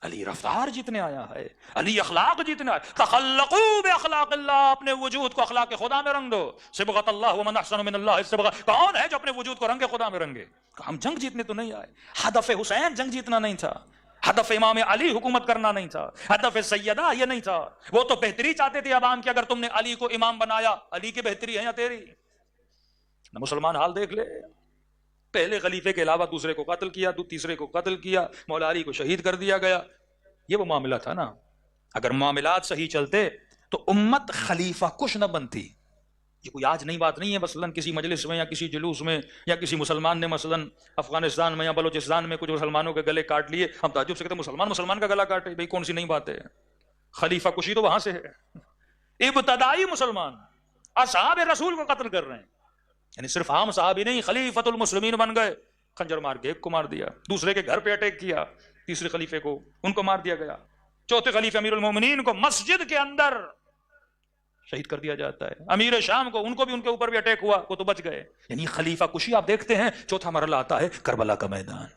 علی رفتار جیتنے آیا ہے، علی اخلاق جیتنے آیا۔ تخلقوا باخلاق اللہ، اپنے وجود کو اخلاق خدا میں رنگ دو۔ صبغۃ اللہ ومن احسن من اللہ صبغہ، کون ہے جو اپنے وجود کو رنگ خدا میں رنگے؟ ہم جنگ جیتنے تو نہیں آئے، ہدف حسین جنگ جیتنا نہیں تھا، ہدف امام علی حکومت کرنا نہیں تھا، ہدف سیدہ یہ نہیں تھا۔ وہ تو بہتری چاہتے تھے عوام کی، اگر تم نے علی کو امام بنایا، علی کی بہتری ہے یا تیری؟ نہ مسلمان حال دیکھ لے، پہلے خلیفے کے علاوہ دوسرے کو قتل کیا، تیسرے کو قتل کیا، مولا علی کو شہید کر دیا گیا۔ یہ وہ معاملہ تھا نا۔ اگر معاملات صحیح چلتے تو امت خلیفہ کش نہ بنتی۔ یہ کوئی آج نئی بات نہیں ہے، مثلا کسی مجلس میں یا کسی جلوس میں یا کسی مسلمان نے مثلا افغانستان میں یا بلوچستان میں کچھ مسلمانوں کے گلے کاٹ لیے، ہم تعجب سے کہتے ہیں مسلمان کا گلا کاٹے، بھئی کون سی نئی بات ہے؟ خلیفہ کشی تو وہاں سے ہے، ابتدائی مسلمان اصحاب رسول کو قتل کر رہے ہیں، یعنی صرف عام صحابی نہیں، خلیفۃ المسلمین بن گئے، خنجر مار کے ایک کو مار دیا، دوسرے کے گھر پہ اٹیک کیا، تیسرے خلیفے کو ان کو مار دیا گیا، چوتھے خلیفہ امیر المومنین کو مسجد کے اندر شہید کر دیا جاتا ہے، امیر شام کو ان کو بھی ان کے اوپر بھی اٹیک ہوا، وہ تو بچ گئے۔ یعنی خلیفہ کشی آپ دیکھتے ہیں۔ چوتھا مرحلہ آتا ہے کربلا کا میدان۔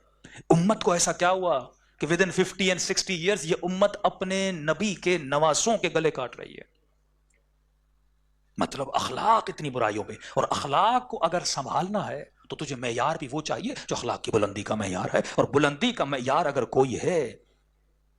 امت کو ایسا کیا ہوا کہ ودن 50 and 60 years یہ امت اپنے نبی کے نواسوں کے گلے کاٹ رہی ہے۔ مطلب اخلاق اتنی برائیوں پہ، اور اخلاق کو اگر سنبھالنا ہے تو تجھے معیار بھی وہ چاہیے جو اخلاق کی بلندی کا معیار ہے، اور بلندی کا معیار اگر کوئی ہے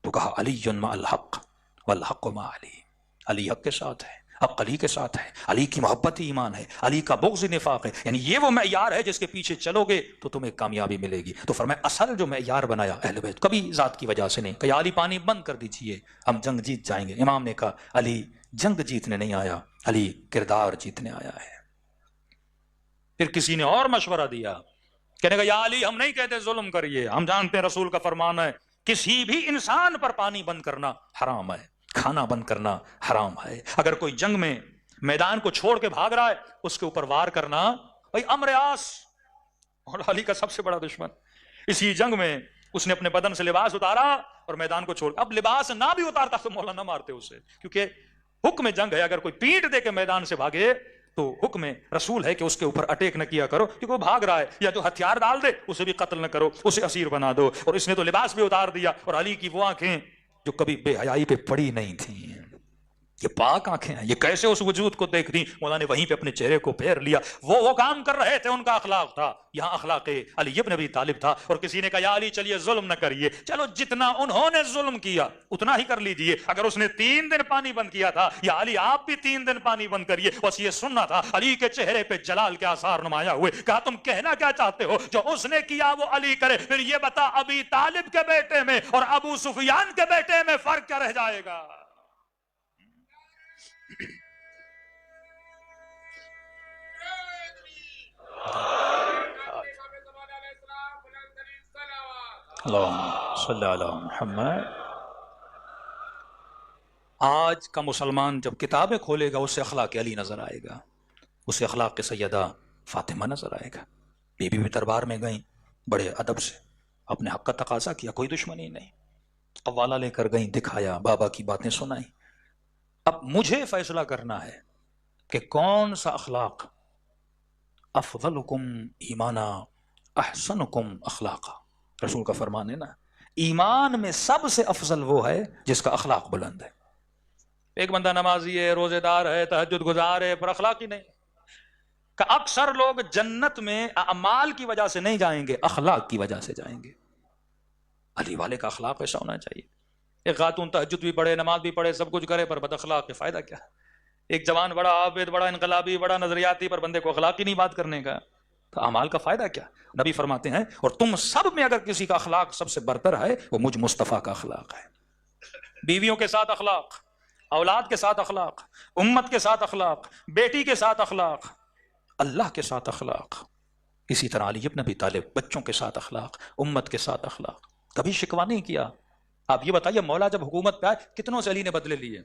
تو کہا علی مع الحق والحق مع علی، علی حق کے ساتھ ہے، حق علی کے ساتھ ہے، علی کی محبت ہی ایمان ہے، علی کا بغض نفاق ہے، یعنی یہ وہ معیار ہے جس کے پیچھے چلو گے تو تمہیں کامیابی ملے گی۔ تو فرمایا اصل جو معیار بنایا اہل بیت، کبھی ذات کی وجہ سے نہیں، کہ علی پانی بند کر دیجئے ہم جنگ جیت جائیں گے۔ امام نے کہا علی جنگ جیتنے نہیں آیا، علی کردار جیتنے آیا ہے۔ پھر کسی نے اور مشورہ دیا کہنے کا یا علی ہم نہیں کہتے ظلم کریے، ہم جانتے ہیں رسول کا فرمان ہے کسی بھی انسان پر پانی بند کرنا حرام ہے، کھانا بند کرنا حرام ہے۔ اگر کوئی جنگ میں میدان کو چھوڑ کے بھاگ رہا ہے اس کے اوپر وار کرنا، بھائی عمرو عاص مولا علی کا سب سے بڑا دشمن، اسی جنگ میں اس نے اپنے بدن سے لباس اتارا اور میدان کو چھوڑ، اب لباس نہ بھی اتارتا تو مولا نہ مارتے اسے، کیونکہ حکم جنگ ہے، اگر کوئی پیٹ دے کے میدان سے بھاگے تو حکم رسول ہے کہ اس کے اوپر اٹیک نہ کیا کرو، کیونکہ وہ بھاگ رہا ہے، یا جو ہتھیار ڈال دے اسے بھی قتل نہ کرو، اسے اسیر بنا دو۔ اور اس نے تو لباس بھی اتار دیا، اور علی کی وہ آنکھیں جو کبھی بے حیائی پہ پڑی نہیں تھیں، یہ پاک آنکھیں ہیں، یہ کیسے اس وجود کو دیکھ دی؟ مولا نے وہیں پہ اپنے چہرے کو پھیر لیا، وہ کام کر رہے تھے، ان کا اخلاق تھا، یہاں اخلاق علی ابن ابی طالب تھا۔ اور کسی نے کہا یا علی چلیے ظلم نہ کریے، چلو جتنا انہوں نے ظلم کیا اتنا ہی کر لیجئے، اگر اس نے 3 دن پانی بند کیا تھا یا علی آپ بھی 3 دن پانی بند کریے، بس یہ سننا تھا۔ علی کے چہرے پہ جلال کے آثار نمایاں ہوئے، کہا تم کہنا کیا چاہتے ہو؟ جو اس نے کیا وہ علی کرے، پھر یہ بتا ابی طالب کے بیٹے میں اور ابو سفیان کے بیٹے میں فرق کیا رہ جائے گا؟ اللہم صلی علی محمد۔ آج کا مسلمان جب کتابیں کھولے گا اسے اخلاق علی نظر آئے گا، اسے اخلاق سیدہ فاطمہ نظر آئے گا۔ بی بی دربار میں گئیں، بڑے ادب سے اپنے حق کا تقاضا کیا، کوئی دشمنی نہیں، قوالہ لے کر گئیں، دکھایا، بابا کی باتیں سنائیں۔ اب مجھے فیصلہ کرنا ہے کہ کون سا اخلاق افضلکم ایمانا احسنکم اخلاقا، رسول کا فرمان ہے نا، ایمان میں سب سے افضل وہ ہے جس کا اخلاق بلند ہے۔ ایک بندہ نمازی ہے، روزے دار ہے، تہجد گزار ہے، پر اخلاق ہی نہیں، کہ اکثر لوگ جنت میں اعمال کی وجہ سے نہیں جائیں گے، اخلاق کی وجہ سے جائیں گے۔ علی والے کا اخلاق ایسا ہونا چاہیے۔ ایک خاتون تہجد بھی پڑھے، نماز بھی پڑھے، سب کچھ کرے، پر بد اخلاق ہے، فائدہ کیا؟ ایک جوان بڑا عابد، بڑا انقلابی، بڑا نظریاتی، پر بندے کو اخلاق ہی نہیں بات کرنے کا، تو اعمال کا فائدہ کیا؟ نبی فرماتے ہیں اور تم سب میں اگر کسی کا اخلاق سب سے برتر ہے وہ مجھ مصطفیٰ کا اخلاق ہے۔ بیویوں کے ساتھ اخلاق، اولاد کے ساتھ اخلاق، امت کے ساتھ اخلاق، بیٹی کے ساتھ اخلاق، اللہ کے ساتھ اخلاق، اسی طرح علی ابن ابی طالب بچوں کے ساتھ اخلاق، امت کے ساتھ اخلاق، کبھی شکوہ نہیں کیا۔ آپ یہ بتائیے مولا جب حکومت پہ آئے کتنوں سے علی نے بدلے لیے؟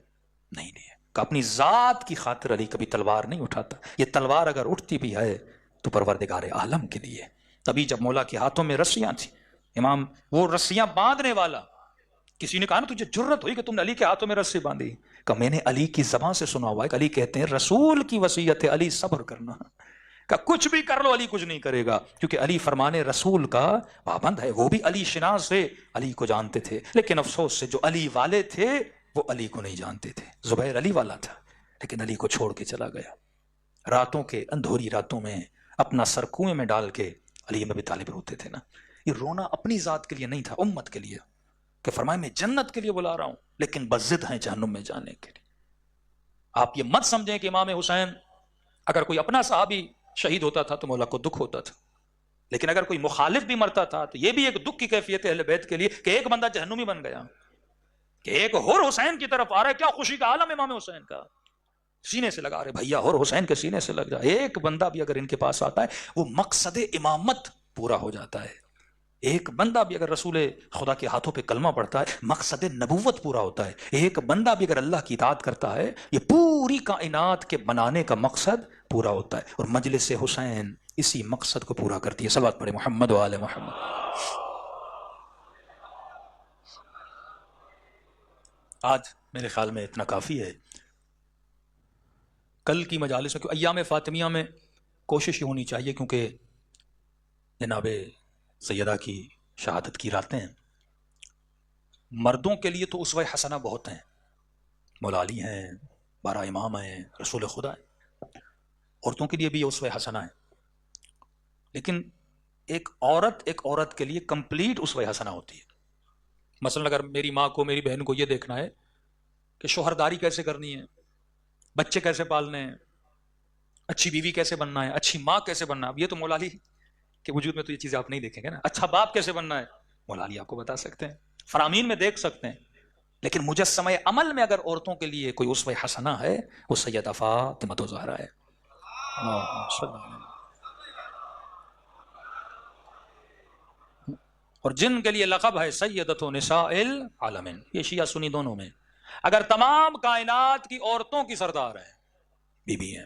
نہیں لیے، کہ اپنی ذات کی خاطر علی کبھی تلوار نہیں اٹھاتا، یہ تلوار اگر اٹھتی بھی ہے تو پروردگار عالم کے لیے۔ تبھی جب مولا کے ہاتھوں میں رسیاں تھیں، امام وہ رسیاں باندھنے والا، کسی نے کہا نا تجھے جرت ہوئی کہ تم نے علی کے ہاتھوں میں رسی باندھی؟ کہ میں نے علی کی زبان سے سنا ہوا ہے کہ علی کہتے ہیں رسول کی وصیت ہے علی صبر کرنا، کہ کچھ بھی کر لو علی کچھ نہیں کرے گا، کیونکہ علی فرمان رسول کا پابند ہے۔ وہ بھی علی شناس سے علی کو جانتے تھے، لیکن افسوس سے جو علی والے تھے وہ علی کو نہیں جانتے تھے۔ زبیر علی والا تھا لیکن علی کو چھوڑ کے چلا گیا۔ راتوں کے اندھوری راتوں میں اپنا سر کنویں میں ڈال کے علی ابن ابی طالب روتے تھے نا، یہ رونا اپنی ذات کے لیے نہیں تھا، امت کے لیے، کہ فرمایا میں جنت کے لیے بلا رہا ہوں لیکن بضد ہیں جہنم میں جانے کے لیے۔ آپ یہ مت سمجھیں کہ امام حسین اگر کوئی اپنا صحابی شہید ہوتا تھا تو مولا کو دکھ ہوتا تھا، لیکن اگر کوئی مخالف بھی مرتا تھا تو یہ بھی ایک دکھ کی کیفیت ہے اہل بیت کے لیے کہ ایک بندہ جہنمی بن گیا، کہ ایک ہور حسین کی طرف آ رہا ہے، کیا خوشی کا عالم امام حسین کا، سینے سے لگا رہے بھیا ہور حسین کے سینے سے لگ جائے، ایک بندہ بھی اگر ان کے پاس آتا ہے وہ مقصد امامت پورا ہو جاتا ہے، ایک بندہ بھی اگر رسول خدا کے ہاتھوں پہ کلمہ پڑھتا ہے مقصد نبوت پورا ہوتا ہے، ایک بندہ بھی اگر اللہ کی اطاعت کرتا ہے یہ پوری کائنات کے بنانے کا مقصد پورا ہوتا ہے، اور مجلس حسین اسی مقصد کو پورا کرتی ہے۔ صلوات پڑھے محمد و آل محمد۔ آج میرے خیال میں اتنا کافی ہے۔ کل کی مجالس میں ایام فاطمیہ میں کوشش یہ ہونی چاہیے، کیونکہ جناب سیدہ کی شہادت کی راتیں ہیں، مردوں کے لیے تو اسوہ حسنہ بہت ہیں، مولا علی ہیں، 12 امام ہیں، رسول خدا ہیں، عورتوں کے لیے بھی اسوہ حسنہ ہے، لیکن ایک عورت کے لیے کمپلیٹ اسوہ حسنہ ہوتی ہے۔ مثلا اگر میری ماں کو، میری بہن کو یہ دیکھنا ہے کہ شوہرداری کیسے کرنی ہے، بچے کیسے پالنے ہیں، اچھی بیوی کیسے بننا ہے، اچھی ماں کیسے بننا ہے، اب یہ تو مولا علی کے وجود میں تو یہ چیزیں آپ نہیں دیکھیں گے نا، اچھا باپ کیسے بننا ہے مولا علی آپ کو بتا سکتے ہیں، فرامین میں دیکھ سکتے ہیں، لیکن مجسمہ عمل میں اگر عورتوں کے لیے کوئی اسوہ حسنہ ہے وہ سیدہ فاطمہ الزہرا ہے۔ اور جن کے لیے لقب ہے سیدۃ نساء العالمین، یہ شیعہ سنی دونوں میں، اگر تمام کائنات کی عورتوں کی سردار ہے، بی بی ہیں،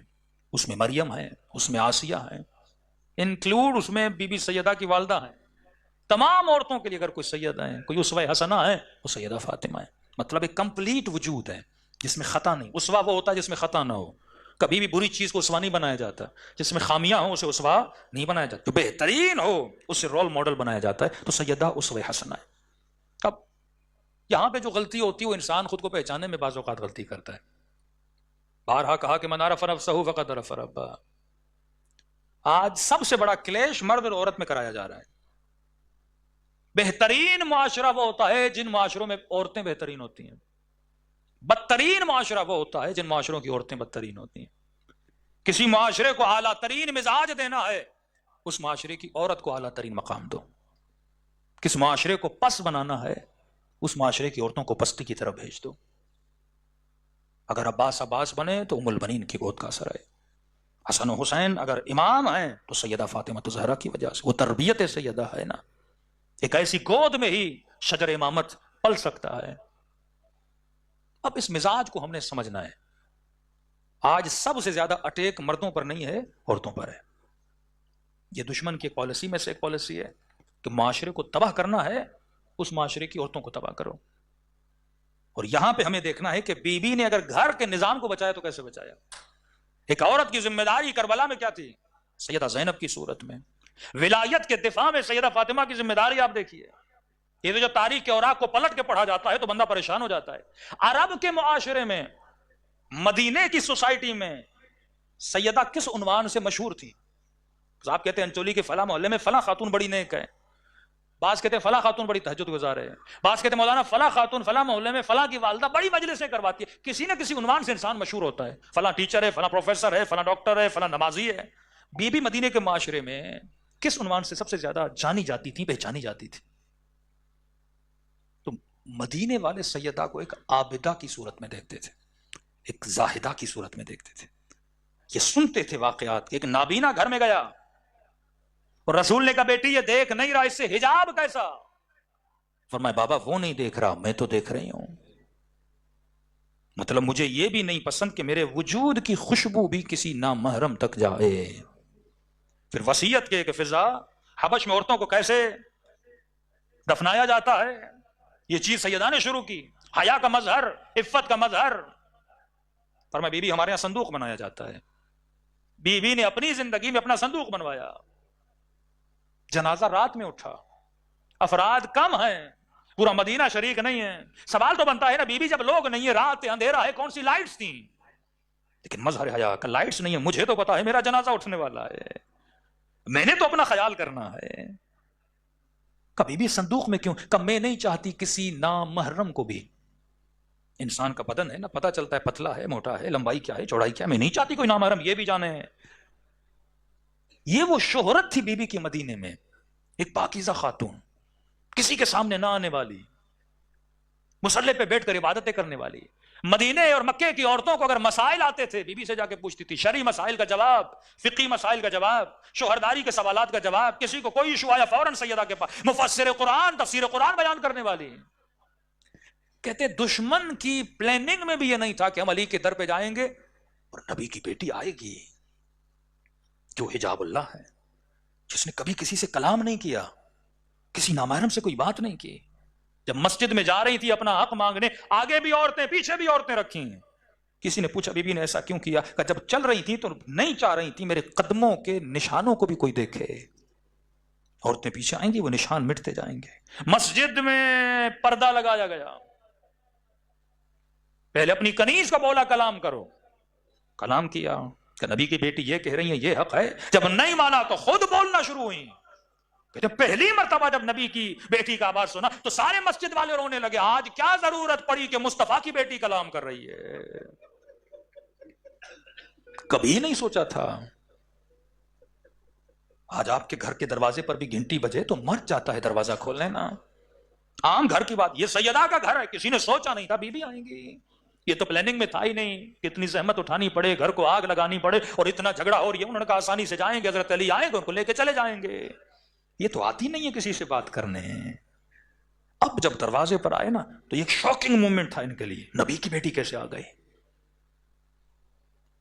اس میں مریم ہے، اس میں آسیہ ہے، انکلوڈ اس میں بی بی سیدہ کی والدہ ہیں، تمام عورتوں کے لیے اگر کوئی سیدہ ہے، کوئی اسوہ حسنہ ہے، وہ سیدہ فاطمہ ہے. مطلب ایک کمپلیٹ وجود ہے جس میں خطا نہیں. اسوہ وہ ہوتا ہے جس میں خطا نہ ہو. کبھی بھی بری چیز کو اسوہ نہیں بنایا جاتا. جس میں خامیاں ہوں اسے اسوہ نہیں بنایا جاتا. جو بہترین ہو اسے رول ماڈل بنایا جاتا ہے. تو سیدہ اسوہ حسنہ ہے. اب یہاں پہ جو غلطی ہوتی ہے وہ انسان خود کو پہچاننے میں بعض اوقات غلطی کرتا ہے. بارہا کہا کہ من عرف نفسہ فقد عرف ربہ. آج سب سے بڑا کلیش مرد اور عورت میں کرایا جا رہا ہے. بہترین معاشرہ وہ ہوتا ہے جن معاشروں میں عورتیں بہترین ہوتی ہیں. بدترین معاشرہ وہ ہوتا ہے جن معاشروں کی عورتیں بدترین ہوتی ہیں. کسی معاشرے کو اعلیٰ ترین مزاج دینا ہے، اس معاشرے کی عورت کو اعلیٰ ترین مقام دو. کس معاشرے کو پس بنانا ہے، اس معاشرے کی عورتوں کو پستی کی طرف بھیج دو. اگر عباس بنے تو ام البنین کی گود کا اثر ہے. حسن و حسین اگر امام ہیں تو سیدہ فاطمہ زہرا کی وجہ سے. وہ تربیت سیدہ ہے نا. ایک ایسی گود میں ہی شجر امامت پل سکتا ہے. اب اس مزاج کو ہم نے سمجھنا ہے. آج سب سے زیادہ اٹیک مردوں پر نہیں ہے، عورتوں پر ہے. یہ دشمن کی پالیسی میں سے ایک پالیسی ہے کہ معاشرے کو تباہ کرنا ہے، اس معاشرے کی عورتوں کو تباہ کرو. اور یہاں پہ ہمیں دیکھنا ہے کہ بی بی نے اگر گھر کے نظام کو بچایا تو کیسے بچایا. ایک عورت کی ذمہ داری کربلا میں کیا تھی؟ سیدہ زینب کی صورت میں. ولایت کے دفاع میں سیدہ فاطمہ کی ذمہ داری آپ دیکھیے. یہ تو جو تاریخ کے اوراق کو پلٹ کے پڑھا جاتا ہے تو بندہ پریشان ہو جاتا ہے. عرب کے معاشرے میں، مدینے کی سوسائٹی میں سیدہ کس عنوان سے مشہور تھی؟ آپ کہتے ہیں انچولی کے فلاں محلے میں فلاں خاتون بڑی نیک ہے. بعض کہتے ہیں فلاں خاتون بڑی تہجد گزار ہے. بعض کہتے ہیں مولانا فلاں خاتون فلاں محلے میں فلاں کی والدہ بڑی مجلسیں کرواتی ہے. کسی نہ کسی عنوان سے انسان مشہور ہوتا ہے. فلاں ٹیچر ہے، فلاں پروفیسر ہے، فلاں ڈاکٹر ہے، فلاں نمازی ہے. بی بی مدینے کے معاشرے میں کس عنوان سے سب سے زیادہ جانی جاتی تھی، پہچانی جاتی تھی؟ تو مدینے والے سیدہ کو ایک عابدہ کی صورت میں دیکھتے تھے، ایک زاہدہ کی صورت میں دیکھتے تھے. یہ سنتے تھے واقعات کہ ایک نابینا گھر میں گیا اور رسول نے کہا بیٹی یہ دیکھ نہیں رہا، اس سے حجاب کیسا؟ فرمایا بابا وہ نہیں دیکھ رہا، میں تو دیکھ رہی ہوں. مطلب مجھے یہ بھی نہیں پسند کہ میرے وجود کی خوشبو بھی کسی نامحرم تک جائے. پھر وصیت کے کہ فضا حبش میں عورتوں کو کیسے دفنایا جاتا ہے، یہ چیز سیدہ نے شروع کی. حیا کا مظہر، عفت کا مظہر. فرمایا بی بی ہمارے یہاں صندوق بنایا جاتا ہے. بی بی نے اپنی زندگی میں اپنا صندوق بنوایا. جنازہ رات میں اٹھا، افراد کم ہیں، پورا مدینہ شریک نہیں ہے. سوال تو بنتا ہے نا، بی بی جب لوگ نہیں ہے، رات اندھیرا ہے، کون سی لائٹس تھیں؟ لیکن مظہر حیا کا لائٹس نہیں ہے. مجھے تو پتا ہے میرا جنازہ اٹھنے والا ہے، میں نے تو اپنا خیال کرنا ہے. کبھی بھی صندوق میں کیوں؟ کب میں نہیں چاہتی کسی نامحرم کو بھی. انسان کا بدن ہے نا، پتا چلتا ہے پتلا ہے، موٹا ہے، لمبائی کیا ہے، چوڑائی کیا ہے. میں نہیں چاہتی کوئی نامحرم یہ بھی جانے. یہ وہ شہرت تھی بی بی کی مدینے میں، ایک پاکیزہ خاتون، کسی کے سامنے نہ آنے والی، مصلی پہ بیٹھ کر عبادتیں کرنے والی. مدینے اور مکے کی عورتوں کو اگر مسائل آتے تھے بی بی سے جا کے پوچھتی تھی. شرعی مسائل کا جواب، فقہی مسائل کا جواب، شوہرداری کے سوالات کا جواب. کسی کو کوئی ایشو آیا فوراً سیدہ کے پاس. مفسر قرآن، تفسیر قرآن بیان کرنے والی. کہتے دشمن کی پلاننگ میں بھی یہ نہیں تھا کہ ہم علی کے در پہ جائیں گے اور نبی کی بیٹی آئے گی جو حجاب اللہ ہے، جس نے کبھی کسی سے کلام نہیں کیا، کسی نامحرم سے کوئی بات نہیں کی. جب مسجد میں جا رہی تھی اپنا حق مانگنے، آگے بھی عورتیں پیچھے بھی عورتیں رکھی ہیں. کسی نے پوچھا بی بی نے ایسا کیوں کیا؟ کہ جب چل رہی تھی تو نہیں چاہ رہی تھی میرے قدموں کے نشانوں کو بھی کوئی دیکھے. عورتیں پیچھے آئیں گی، وہ نشان مٹتے جائیں گے. مسجد میں پردہ لگایا گیا. پہلے اپنی کنیز کو بولا کلام کرو، کلام کیا کہ نبی کی بیٹی یہ کہہ رہی ہے، یہ حق ہے. جب نہیں مانا تو خود بولنا شروع ہوئی. جب پہلی مرتبہ جب نبی کی بیٹی کا آواز سنا تو سارے مسجد والے رونے لگے. آج کیا ضرورت پڑی کہ مصطفیٰ کی بیٹی کلام کر رہی ہے؟ کبھی نہیں سوچا تھا. آج آپ کے گھر کے دروازے پر بھی گھنٹی بجے تو مر جاتا ہے دروازہ کھولنے نا. عام گھر کی بات. یہ سیدہ کا گھر ہے، کسی نے سوچا نہیں تھا بی بی آئیں گی. یہ تو پلاننگ میں تھا ہی نہیں. کتنی زحمت اٹھانی پڑے، گھر کو آگ لگانی پڑے، اور اتنا جھگڑا ہو رہی ہے. انہوں نے کہا آسانی سے جائیں گے، حضرت علی آئیں گے ان کو لے کے چلے جائیں گے. یہ تو آتی نہیں ہے کسی سے بات کرنے. اب جب دروازے پر آئے نا تو ایک شاکنگ مومنٹ تھا ان کے لیے, نبی کی بیٹی کیسے آ گئی.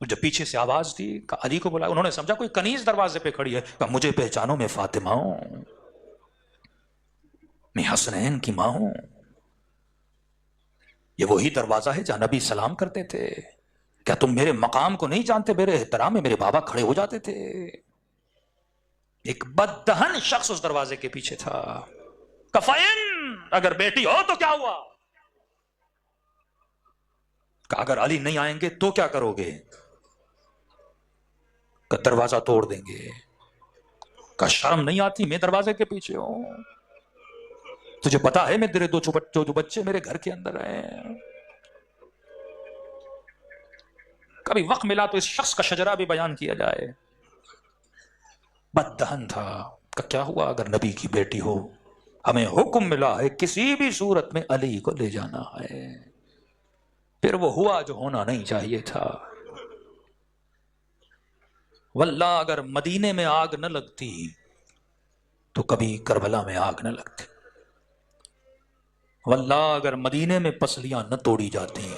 جب پیچھے سے آواز دی, علی کو بلایا, انہوں نے سمجھا کوئی کنیز دروازے پہ کھڑی ہے. کہا مجھے پہچانو, میں فاطمہ ہوں, میں حسنین کی ماں ہوں. یہ وہی دروازہ ہے جہاں نبی سلام کرتے تھے. کیا تم میرے مقام کو نہیں جانتے؟ میرے احترام میں میرے بابا کھڑے ہو جاتے تھے. ایک بددہن شخص اس دروازے کے پیچھے تھا. کفائن, اگر بیٹی ہو تو کیا ہوا؟ کہ اگر علی نہیں آئیں گے تو کیا کرو گے؟ کہ دروازہ توڑ دیں گے. کہ شرم نہیں آتی؟ میں دروازے کے پیچھے ہوں, تجھے پتا ہے میں تیرے جو بچے میرے گھر کے اندر ہیں. کبھی وقت ملا تو اس شخص کا شجرہ بھی بیان کیا جائے. بددہن تھا. کہ کیا ہوا اگر نبی کی بیٹی ہو؟ ہمیں حکم ملا ہے کسی بھی صورت میں علی کو لے جانا ہے. پھر وہ ہوا جو ہونا نہیں چاہیے تھا. واللہ اگر مدینے میں آگ نہ لگتی تو کبھی کربلا میں آگ نہ لگتی. واللہ اگر مدینے میں پسلیاں نہ توڑی جاتی,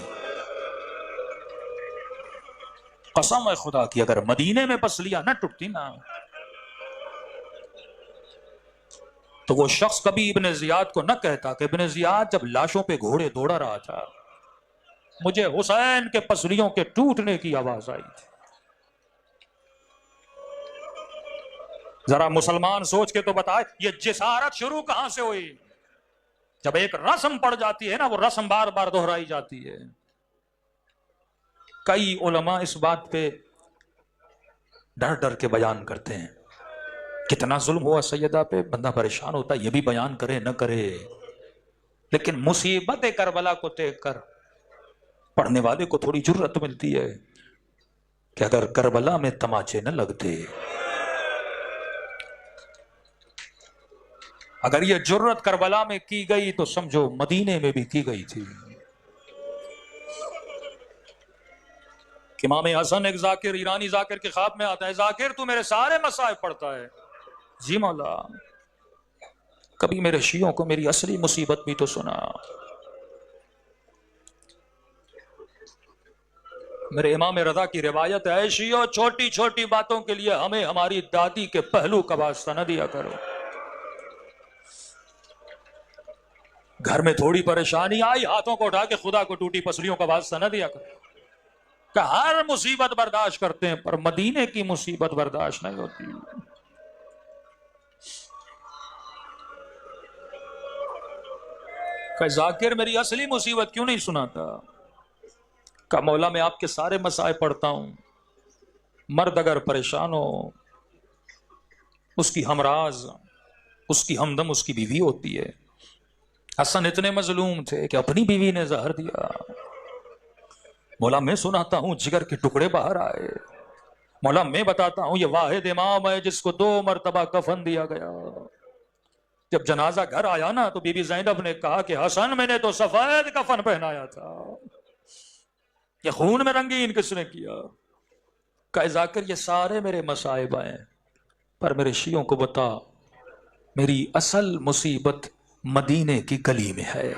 قسم ہے خدا کی, اگر مدینے میں پسلیاں نہ ٹوٹتی نا تو وہ شخص کبھی ابن زیاد کو نہ کہتا کہ ابن زیاد جب لاشوں پہ گھوڑے دوڑا رہا تھا مجھے حسین کے پسلیوں کے ٹوٹنے کی آواز آئی تھی. ذرا مسلمان سوچ کے تو بتائے یہ جسارت شروع کہاں سے ہوئی؟ جب ایک رسم پڑ جاتی ہے نا, وہ رسم بار بار دہرائی جاتی ہے. کئی علماء اس بات پہ ڈر ڈر کے بیان کرتے ہیں کتنا ظلم ہوا سیدہ پہ, بندہ پریشان ہوتا ہے یہ بھی بیان کرے نہ کرے. لیکن مصیبت کربلا کو دیکھ کر پڑھنے والے کو تھوڑی جرأت ملتی ہے کہ اگر کربلا میں تماچے نہ لگتے, اگر یہ جرأت کربلا میں کی گئی تو سمجھو مدینے میں بھی کی گئی تھی. امام حسن ایک ذاکر, ایرانی ذاکر کے خواب میں آتا ہے, ذاکر تو میرے سارے مصائب پڑھتا ہے. جی مولا, کبھی میرے شیعوں کو میری اصلی مصیبت بھی تو سنا. میرے امام رضا کی روایت ہے, شیعوں چھوٹی چھوٹی باتوں کے لیے ہمیں ہماری دادی کے پہلو کا واسطہ نہ دیا کرو. گھر میں تھوڑی پریشانی آئی, ہاتھوں کو اٹھا کے خدا کو ٹوٹی پسلیوں کا واسطہ نہ دیا کرو. کہ ہر مصیبت برداشت کرتے ہیں پر مدینے کی مصیبت برداشت نہیں ہوتی. کہ ذاکر میری اصلی مصیبت کیوں نہیں سناتا؟ کہ مولا میں آپ کے سارے مسائل پڑھتا ہوں. مرد اگر پریشان ہو, اس کی ہمراز, اس کی ہمدم اس کی بیوی ہوتی ہے. حسن اتنے مظلوم تھے کہ اپنی بیوی نے زہر دیا. مولا میں سناتا ہوں جگر کے ٹکڑے باہر آئے. مولا میں بتاتا ہوں یہ واحد امام ہے جس کو 2 مرتبہ کفن دیا گیا. جب جنازہ گھر آیا نا تو بی بی زینب نے کہا کہ حسن میں نے تو سفید کفن پہنایا تھا, یہ خون میں رنگین کس نے کیا؟ کہ ذاکر یہ سارے میرے مصائب ہیں پر میرے شیعوں کو بتا میری اصل مصیبت مدینے کی گلی میں ہے.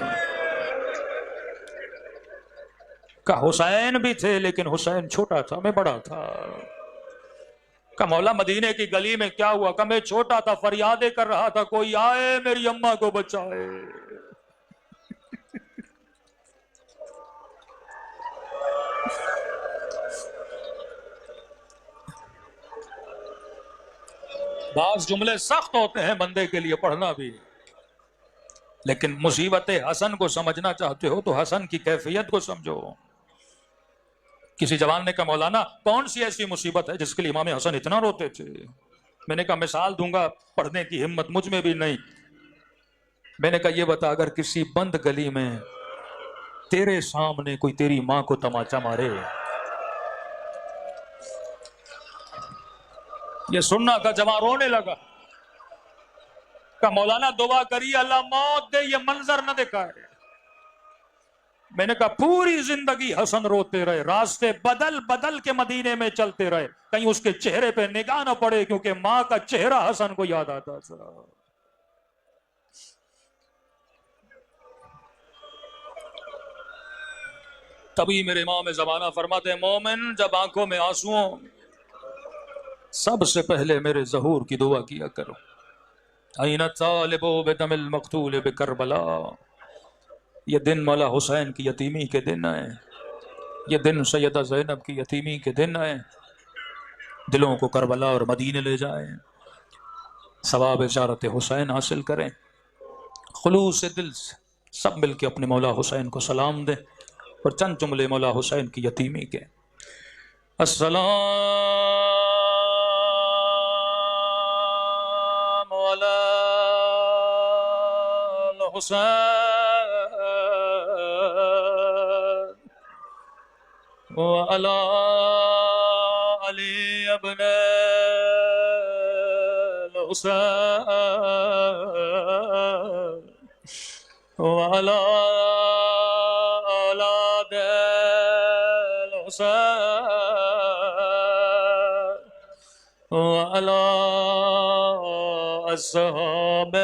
کہ حسین بھی تھے لیکن حسین چھوٹا تھا, میں بڑا تھا. کہ مولا مدینے کی گلی میں کیا ہوا؟ کہ میں چھوٹا تھا, فریادیں کر رہا تھا کوئی آئے میری اماں کو بچائے. بعض جملے سخت ہوتے ہیں بندے کے لیے پڑھنا بھی, لیکن مصیبت حسن کو سمجھنا چاہتے ہو تو حسن کی کیفیت کو سمجھو. کسی جوان نے کہا مولانا کون سی ایسی مصیبت ہے جس کے لیے امام حسن اتنا روتے تھے؟ میں نے کہا مثال دوں گا, پڑھنے کی ہمت مجھ میں بھی نہیں. میں نے کہا یہ بتا, اگر کسی بند گلی میں تیرے سامنے کوئی تیری ماں کو تماچا مارے, یہ سننا کا جوان رونے لگا. کہ مولانا دعا کریے اللہ موت دے, یہ منظر نہ دکھائے. میں نے کہا پوری زندگی حسن روتے رہے، راستے بدل بدل کے مدینے میں چلتے رہے، کہیں اس کے چہرے پہ نگاہ نہ پڑے، کیونکہ ماں کا چہرہ حسن کو یاد آتا تھا۔ تبھی میرے امام زمانہ فرماتے ہیں مومن جب آنکھوں میں آنسو ہوں سب سے پہلے میرے ظہور کی دعا کیا کرو۔ این الطالب بدم المقتول بکربلا، یہ دن مولا حسین کی یتیمی کے دن آئے، یہ دن سیدہ زینب کی یتیمی کے دن آئے، دلوں کو کربلا اور مدینے لے جائیں، ثواب زیارت حسین حاصل کریں، خلوص دل سے سب مل کے اپنے مولا حسین کو سلام دیں، اور چند جملے مولا حسین کی یتیمی کے۔ السلام علی الحسین وعلی علی ابن الحسین وعلی اولاد الحسین وعلی اصحاب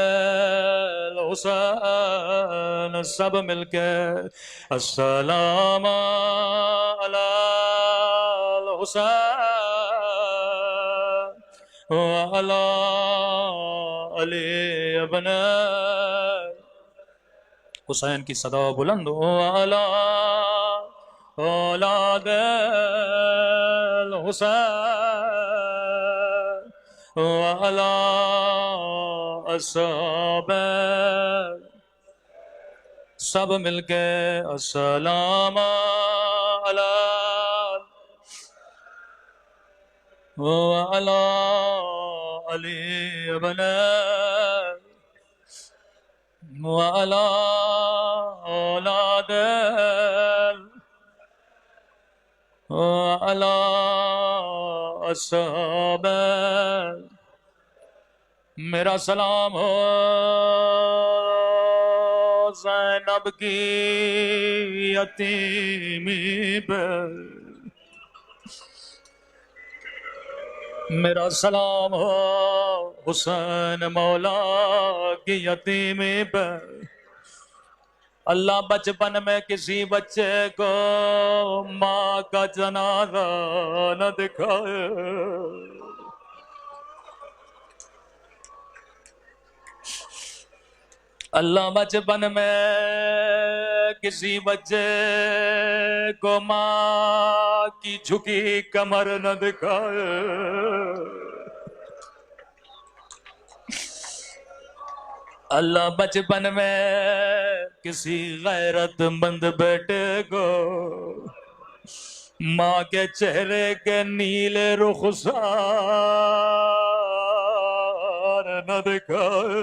الحسین، سب مل کے السلام علی الحسین وعلی علی ابن حسین کی صدا بلند وعلی اولاد الحسین وعلی اصحاب، سب مل کے السلام علی وعلی علی ابن وعلی اولاد وعلی اصحاب، میرا سلام ہو زینب کی یتیمی پہ، میرا سلام ہو حسین مولا کی یتیمی پہ۔ اللہ بچپن میں کسی بچے کو ماں کا جنازہ نہ دکھائے، اللہ بچپن میں کسی بچے کو ماں کی جھکی کمر نہ دکھائے، اللہ بچپن میں کسی غیرت مند بیٹے کو ماں کے چہرے کے نیلے رخسار نہ دکھائے۔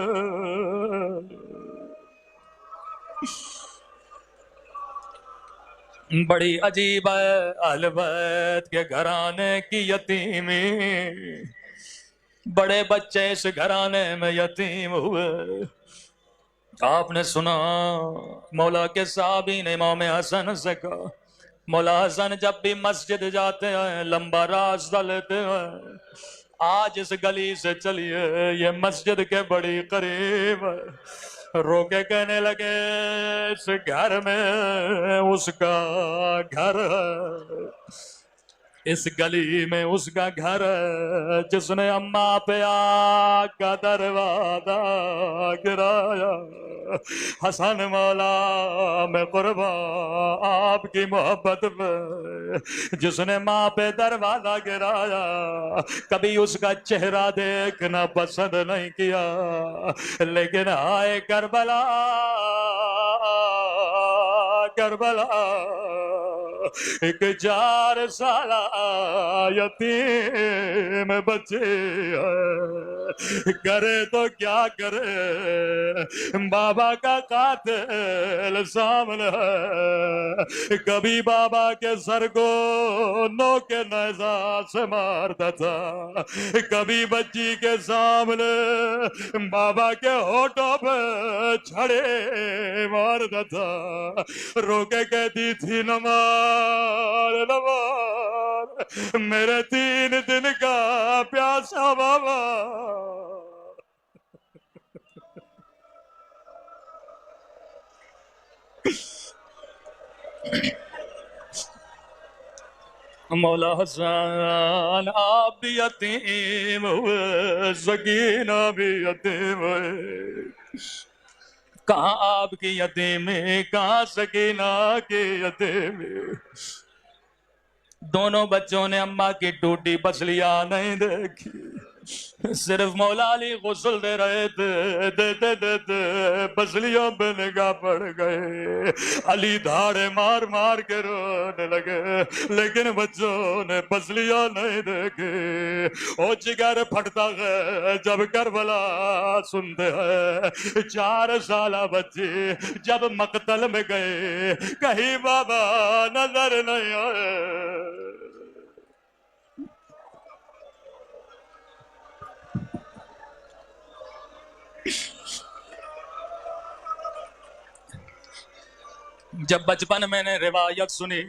بڑی عجیب ہے اہل بیت کے گھرانے کی یتیمی، بڑے بچے اس گھرانے میں یتیم ہوئے۔ آپ نے سنا مولا کے صحابی نے امام حسن سے کہا مولا حسن جب بھی مسجد جاتے ہیں لمبا راستہ لیتے ہیں، آج اس گلی سے چلیے یہ مسجد کے بڑی قریب ہے۔ رو کے کہنے لگے اس گھر میں اس کا گھر ہے، اس گلی میں اس کا گھر ہے جس نے اماں پہ آگ کا دروازہ گرایا۔ حسن مولا میں قربان آپ کی محبت پہ، جس نے ماں پہ دروازہ گرایا کبھی اس کا چہرہ دیکھنا پسند نہیں کیا، لیکن آئے کربلا کربلا ایک 4 سالہ یتیم بچے ہیں، کرے تو کیا کرے، بابا کا قاتل سامنے ہے، کبھی بابا کے سر کو نوک نیزہ سے مارتا تھا، کبھی بچی کے سامنے بابا کے ہونٹوں پہ چھڑے مارتا تھا، رو کے کہتی تھی نمار نمار میرے 3 دن کا پیاسا بابا۔ مولا حسن آپ بھی یتیم ہوئے، سکینہ بھی یتیم ہوئے، کہاں آپ کی یتیمی، کہاں سکینہ کی یتیمی؟ دونوں بچوں نے اماں کی ٹوٹی پسلیاں نہیں دیکھی، صرف مولا علی غسل دے رہے تھے، دیتے دیتے پسلیوں پہ نگاہ پڑ گئے، علی دھاڑے مار مار کے رونے لگے، لیکن بچوں نے پسلیاں نہیں دیکھی۔ او جگر پھٹتا ہے جب کربلا سنتے ہیں، 4 سالہ بچے جب مقتل میں گئے، کہیں بابا نظر نہیں آئے۔ جب بچپن میں نے روایت سنی،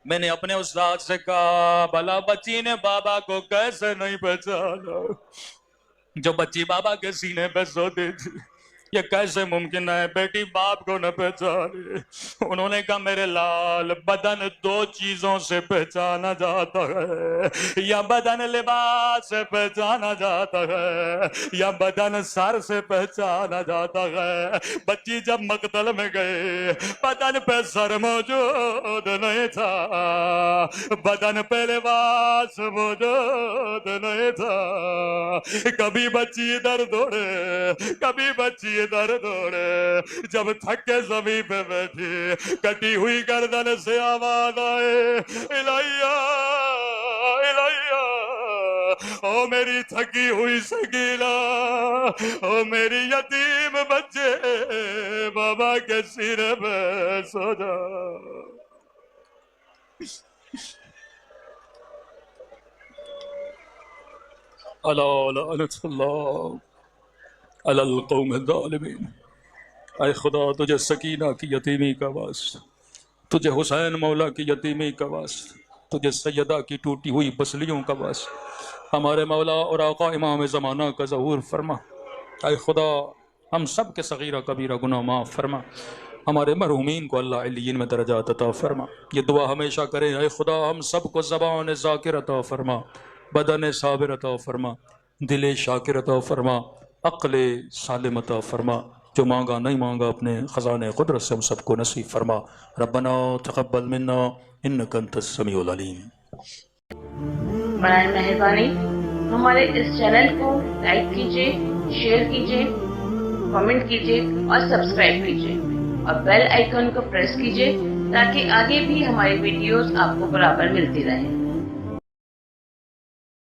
میں نے اپنے استاد سے کہا بھلا بچی نے بابا کو کیسے نہیں پہچانا؟ جو بچی بابا کے سینے پہ سوتی تھی، یہ کیسے ممکن ہے بیٹی باپ کو نہ پہچانے؟ انہوں نے کہا میرے لال، بدن 2 چیزوں سے پہچانا جاتا ہے، یا بدن لباس سے پہچانا جاتا ہے، یا بدن سر سے پہچانا جاتا ہے۔ بچی جب مقتل میں گئے، بدن پہ سر موجود نہیں تھا، بدن پہ لباس موجود نہیں تھا، کبھی بچی ادھر دوڑے، کبھی بچی ادھر دوڑے، جب تھک کے زمین پہ بیٹھی، کٹی ہوئی گردن سے آواز آئے الہیہ الہیہ، او میری تھکی ہوئی سکینہ، او میری یتیم بچے، بابا کے سینے پہ سو جا۔ الا لعنت اللہ علی القوم الظالمین۔ اے خدا تجھے سکینہ کی یتیمی کا واسطہ، تجھے حسین مولا کی یتیمی کا واسطہ، تجھے سیدہ کی ٹوٹی ہوئی پسلیوں کا واسطہ، ہمارے مولا اور آقا امام زمانہ کا ظہور فرما۔ اے خدا ہم سب کے صغیرہ کبیرہ گناہ معاف فرما، ہمارے مرحومین کو اللہ علیین میں درجات عطا فرما۔ یہ دعا ہمیشہ کریں، اے خدا ہم سب کو زبان ذاکر عطا فرما، بدن صابر عطا فرما، دل شاکر عطا فرما، عقل سالم عطا فرما، جو مانگا نہیں مانگا اپنے خزانے قدرت سے ہم سب کو نصیب فرما۔ ربنا تقبل منا انک انت السمیع العلیم۔ برائے مہربانی ہمارے اس چینل کو لائک کیجیے، شیئر کیجیے، کمنٹ کیجیے اور سبسکرائب کیجیے اور بیل آئیکن کو پریس کیجیے تاکہ آگے بھی ہماری ویڈیوز آپ کو برابر ملتی رہیں۔